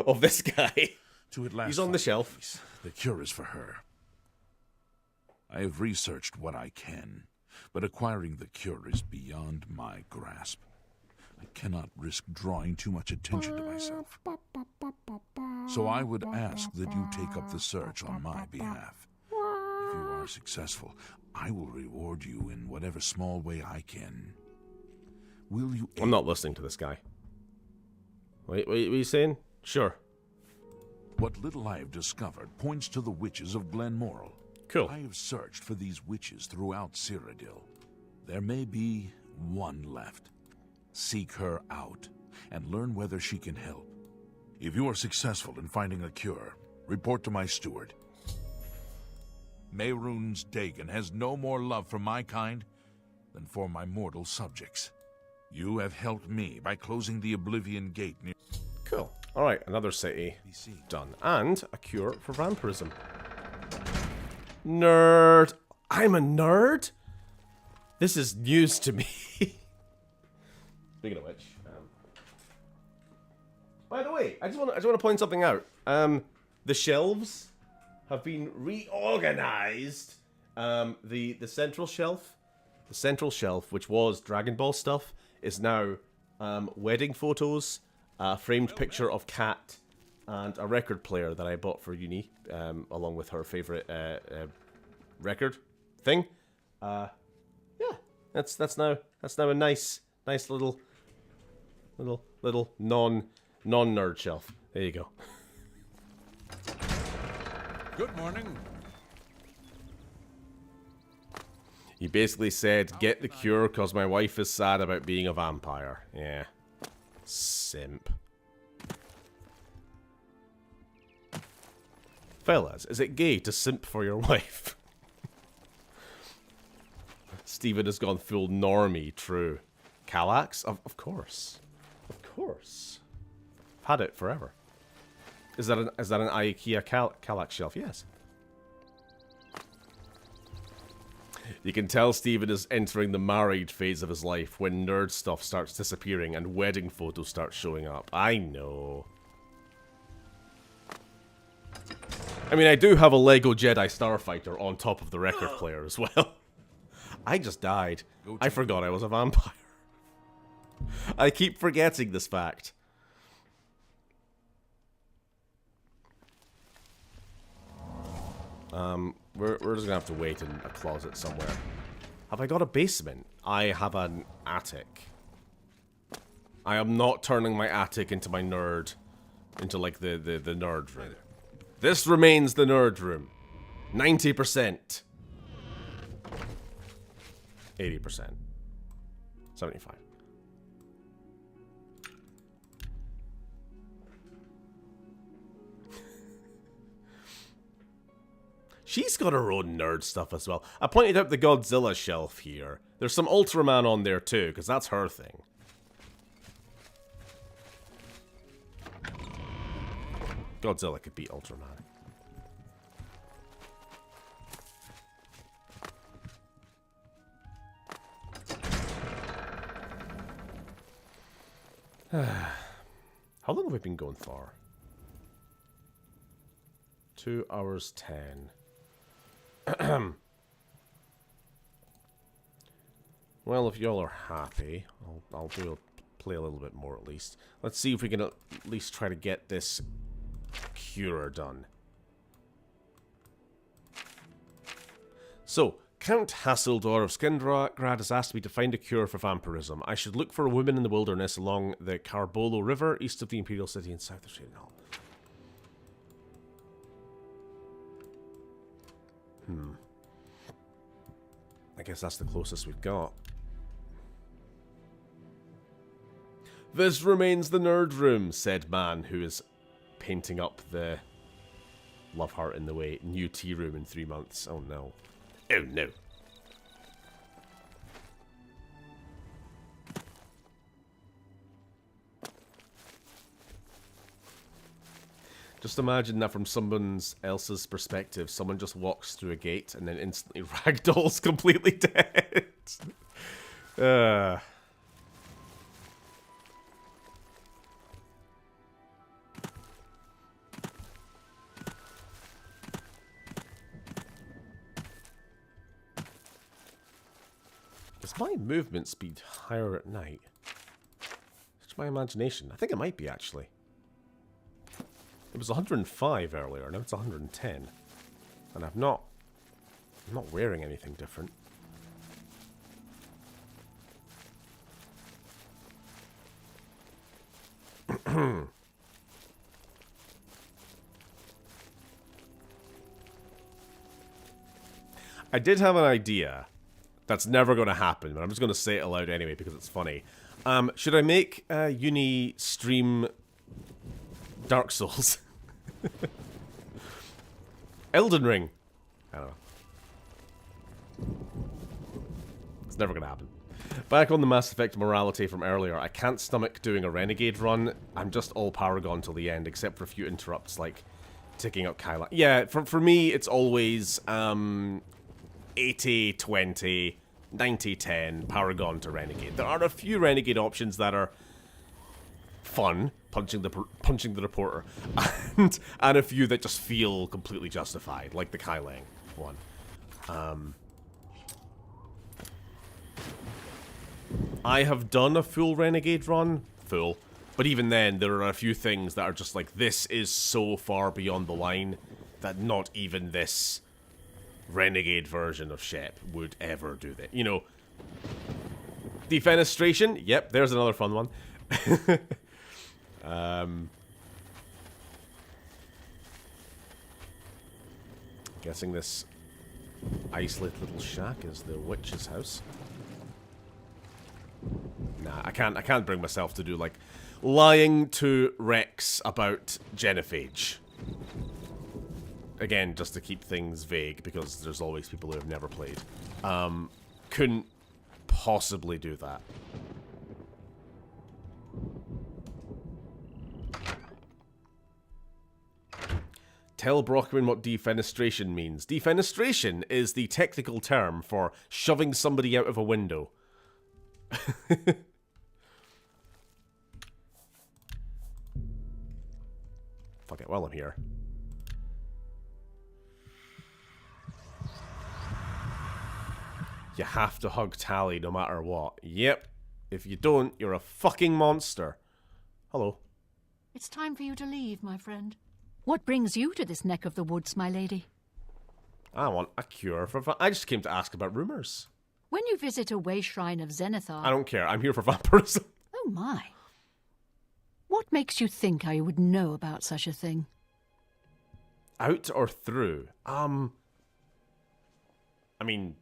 of this guy. He's on the shelf. The cure is for her. I have researched what I can, but acquiring the cure is beyond my grasp. I cannot risk drawing too much attention to myself. So I would ask that you take up the search on my behalf. If you are successful, I will reward you in whatever small way I can. Will you... I'm not listening to this guy. Wait, what are you saying? Sure. What little I have discovered points to the witches of Glenmoral. Cool. I have searched for these witches throughout Cyrodiil. There may be one left. Seek her out and learn whether she can help. If you are successful in finding a cure, report to my steward. Mehrunes Dagon has no more love for my kind than for my mortal subjects. You have helped me by closing the Oblivion Gate near... Cool. Alright, another city done. And a cure for vampirism. Nerd. I'm a nerd? This is news to me. Speaking of which, by the way, I just want to point something out. The shelves have been reorganized. The central shelf, which was Dragon Ball stuff, is now wedding photos, a framed picture of Kat, and a record player that I bought for uni, along with her favorite record thing. Yeah, that's now a nice little non-nerd shelf. There you go. Good morning. He basically said, get the cure because my wife is sad about being a vampire. Yeah. Simp. Fellas, is it gay to simp for your wife? Steven has gone full normie, true. Kallax? Of course. Of course. I've had it forever. Is that an IKEA Kallax shelf? Yes. You can tell Steven is entering the married phase of his life when nerd stuff starts disappearing and wedding photos start showing up. I know. I mean, I do have a Lego Jedi Starfighter on top of the record player as well. I just died. I forgot I was a vampire. I keep forgetting this fact. We're just gonna have to wait in a closet somewhere. Have I got a basement? I have an attic. I am not turning my attic into my nerd, into like the nerd room. This remains the nerd room. 90%. 80%. 75. She's got her own nerd stuff as well. I pointed out the Godzilla shelf here. There's some Ultraman on there too, because that's her thing. Godzilla could beat Ultraman. How long have we been going for? 2 hours 10. Well, if y'all are happy, I'll play a little bit more at least. Let's see if we can at least try to get this cure done. So, Count Hasildor of Skingrad has asked me to find a cure for vampirism. I should look for a woman in the wilderness along the Carbolo River, east of the Imperial City and south of Cheydinhal. I guess that's the closest we've got. This remains the nerd room, said man who is painting up the Love Heart in the Way new tea room in 3 months. Oh no. Oh no. Just imagine that from someone else's perspective. Someone just walks through a gate and then instantly ragdolls completely dead. Is my movement speed higher at night? It's my imagination. I think it might be, actually. It was 105 earlier, now it's 110. And I'm not wearing anything different. I did have an idea that's never going to happen, but I'm just going to say it aloud anyway because it's funny. Should I make uni stream Dark Souls? Elden Ring. I don't know. It's never gonna happen. Back on the Mass Effect morality from earlier, I can't stomach doing a Renegade run. I'm just all Paragon till the end, except for a few interrupts like ticking up Kyla. Yeah, for me, it's always 80-20, 90-10, Paragon to Renegade. There are a few Renegade options that are fun, punching the reporter, and a few that just feel completely justified, like the Kailang one. I have done a full Renegade run, but even then, there are a few things that are just like, this is so far beyond the line that not even this Renegade version of Shep would ever do that. You know, Defenestration, yep, there's another fun one. Guessing this isolated little shack is the witch's house. Nah, I can't bring myself to do like lying to Rex about Genophage. Again, just to keep things vague because there's always people who have never played. Couldn't possibly do that. Tell Brockman what defenestration means. Defenestration is the technical term for shoving somebody out of a window. Fuck it, while I'm here. You have to hug Tally no matter what. Yep. If you don't, you're a fucking monster. Hello. It's time for you to leave, my friend. What brings you to this neck of the woods, my lady? I want a cure for... I just came to ask about rumors. When you visit a way shrine of Zenithar... I don't care. I'm here for vampirism. Oh, my. What makes you think I would know about such a thing? Out or through? I mean,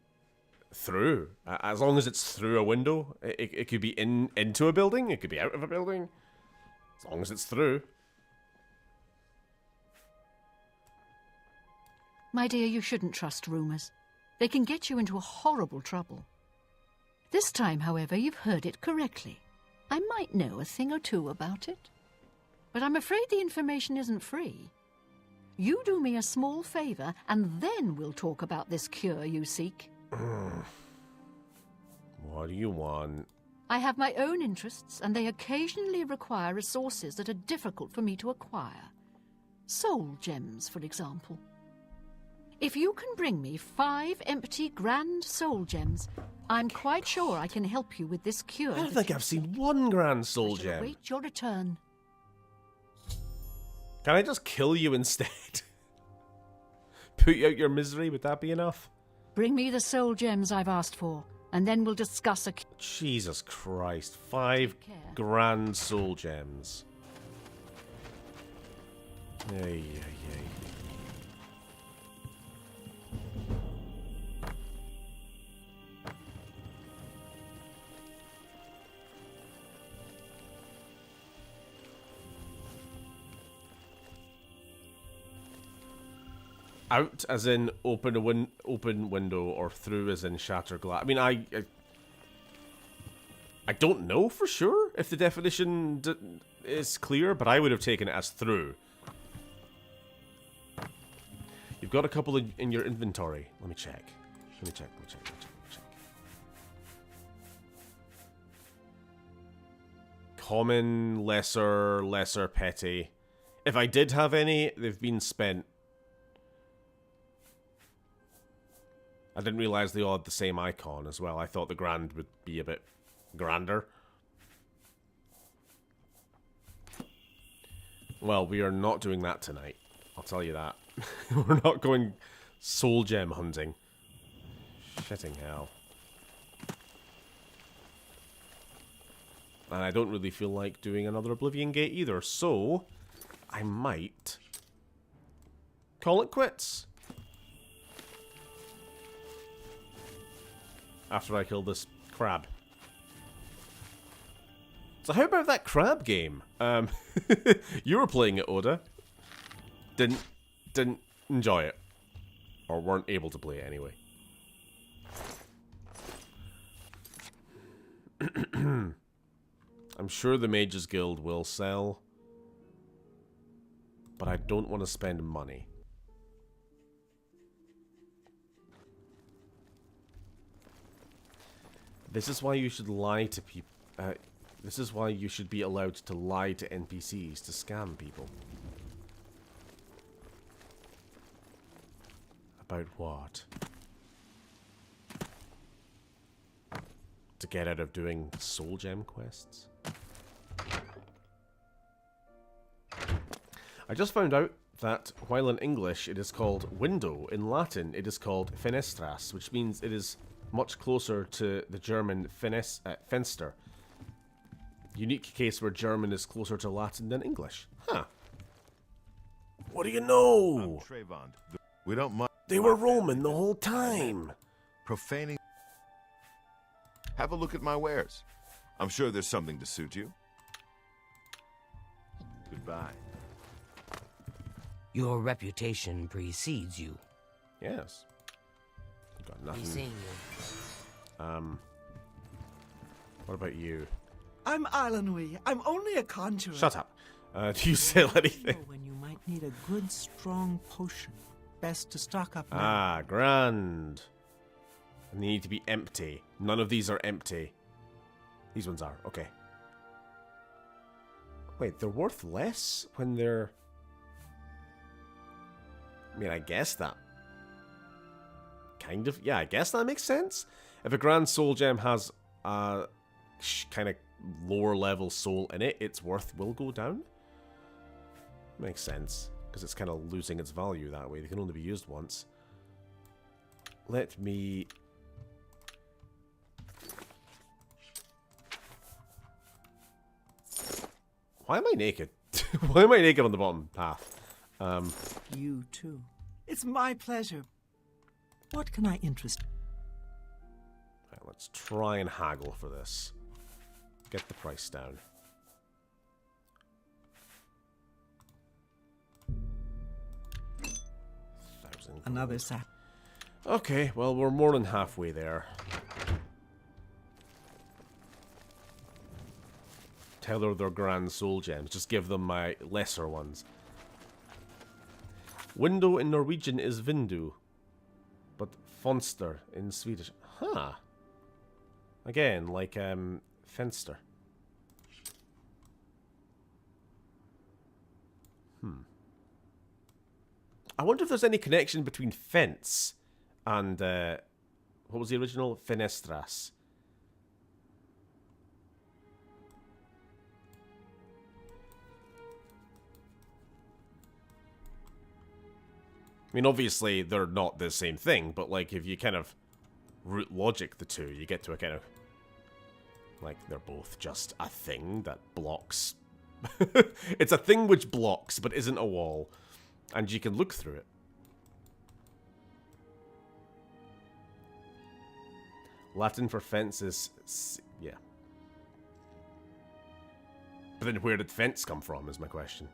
through. As long as it's through a window. It could be into a building. It could be out of a building. As long as it's through. My dear, you shouldn't trust rumors. They can get you into a horrible trouble. This time, however, you've heard it correctly. I might know a thing or two about it. But I'm afraid the information isn't free. You do me a small favor, and then we'll talk about this cure you seek. What do you want? I have my own interests, and they occasionally require resources that are difficult for me to acquire. Soul gems, for example. If you can bring me 5 empty grand soul gems, I'm quite sure I can help you with this cure. I don't think I've seen one grand soul gem. Await your return. Can I just kill you instead? Put you out your misery, would that be enough? Bring me the soul gems I've asked for, and then we'll discuss a... Jesus Christ, 5 grand soul gems. Ay. Out as in open window, or through as in shatter glass. I mean, I don't know for sure if the definition is clear, but I would have taken it as through. You've got a couple in your inventory. Let me check. Let me check. Common, lesser, petty. If I did have any, they've been spent. I didn't realize they all had the same icon as well. I thought the grand would be a bit grander. Well, we are not doing that tonight. I'll tell you that. We're not going soul gem hunting. Shitting hell. And I don't really feel like doing another Oblivion Gate either, so I might call it quits. After I kill this crab. So how about that crab game? You were playing it, Oda. Didn't enjoy it. Or weren't able to play it anyway. I'm sure the Mages Guild will sell. But I don't want to spend money. This is why you should lie to people. This is why you should be allowed to lie to NPCs to scam people. About what? To get out of doing soul gem quests? I just found out that while in English it is called window, in Latin it is called fenestras, which means it is much closer to the German Fenster. Unique case where German is closer to Latin than English. Huh. What do you know? We don't mind. They were Roman the whole time. Profaning. Have a look at my wares. I'm sure there's something to suit you. Goodbye. Your reputation precedes you. Yes. Got nothing. Be seeing you. What about you? I'm Alanui. I'm only a conjurer. Shut up. Do you sell anything? When you might need a good, strong potion. Best to stock up now. Ah, grand. And they need to be empty. None of these are empty. These ones are. Okay. Wait, they're worth less when they're... I mean, I guess that... kind of... Yeah, I guess that makes sense. If a grand soul gem has a kind of lower level soul in it, its worth will go down. Makes sense. Because it's kind of losing its value that way. They can only be used once. let me... Why am I naked? Why am I naked on the bottom half? You too. It's my pleasure. What can I interest? Right, let's try and haggle for this. Get the price down. Another sap. Okay, well, we're more than halfway there. Tell her they're grand soul gems. Just give them my lesser ones. Window in Norwegian is vindu, but fonster in Swedish. Huh. Again, like fenster. I wonder if there's any connection between fence and what was the original? Fenestras. I mean, obviously, they're not the same thing, but, like, if you kind of root logic the two, you get to a kind of... Like, they're both just a thing that blocks. It's a thing which blocks, but isn't a wall. And you can look through it. Latin for fence is... yeah. But then where did fence come from, is my question.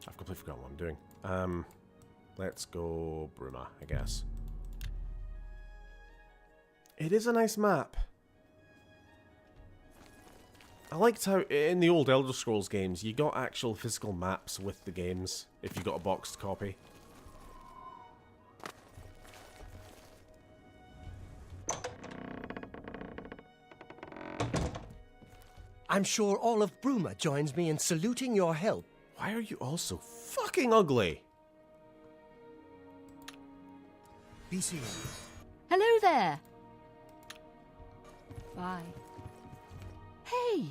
I've completely forgotten what I'm doing. Let's go Bruma, I guess. It is a nice map. I liked how in the old Elder Scrolls games you got actual physical maps with the games if you got a boxed copy. I'm sure all of Bruma joins me in saluting your help. Why are you all so fucking ugly? Be seen. Hello there. Bye. Hey!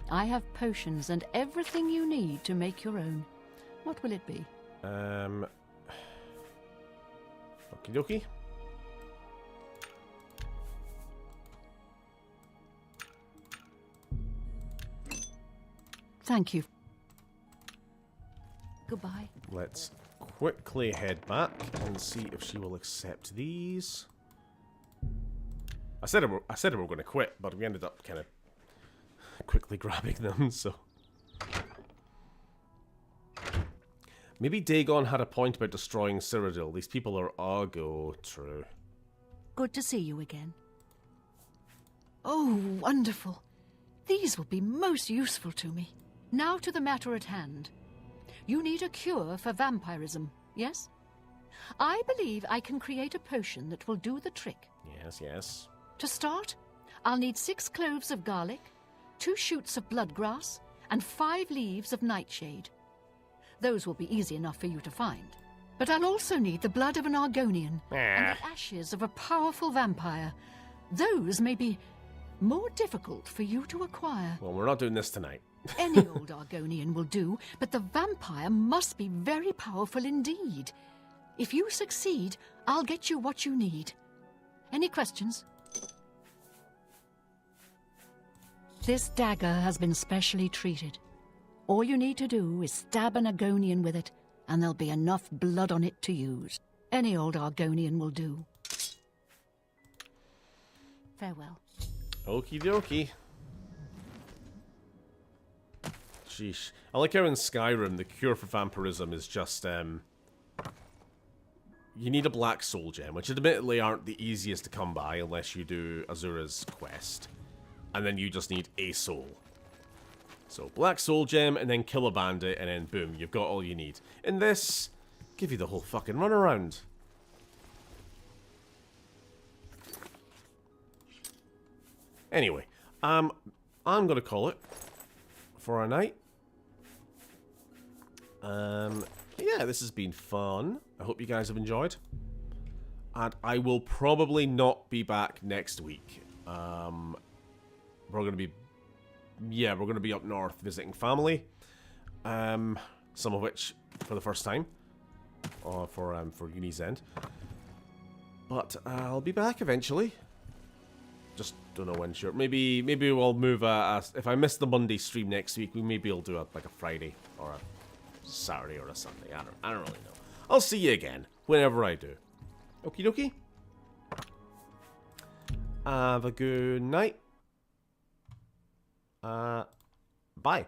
I have potions and everything you need to make your own. What will it be? Okie dokie. Thank you. Goodbye. Let's quickly head back and see if she will accept these. I said we were going to quit, but we ended up kind of quickly grabbing them, so... Maybe Dagon had a point about destroying Cyrodiil. These people are Argo. True. Good to see you again. Oh, wonderful. These will be most useful to me. Now to the matter at hand. You need a cure for vampirism, yes? I believe I can create a potion that will do the trick. Yes, yes. To start, I'll need 6 cloves of garlic, 2 shoots of bloodgrass, and 5 leaves of nightshade. Those will be easy enough for you to find. But I'll also need the blood of an Argonian and the ashes of a powerful vampire. Those may be more difficult for you to acquire. Well, we're not doing this tonight. Any old Argonian will do, but the vampire must be very powerful indeed. If you succeed, I'll get you what you need. Any questions? This dagger has been specially treated. All you need to do is stab an Argonian with it, and there'll be enough blood on it to use. Any old Argonian will do. Farewell. Okie dokie. Sheesh. I like how in Skyrim the cure for vampirism is just, you need a black soul gem, which admittedly aren't the easiest to come by unless you do Azura's quest. And then you just need a soul. So, black soul gem, and then kill a bandit, and then boom, you've got all you need. In this, give you the whole fucking runaround. Anyway, I'm gonna call it for a night. Yeah, this has been fun. I hope you guys have enjoyed. And I will probably not be back next week. We're gonna be yeah, we're going to be up north visiting family. Some of which for the first time. For Uni's End. But I'll be back eventually. Just don't know when. Sure, maybe we'll move. If I miss the Monday stream next week, maybe we'll do like a Friday or a Saturday or a Sunday. I don't really know. I'll see you again whenever I do. Okie dokie. Have a good night. Bye.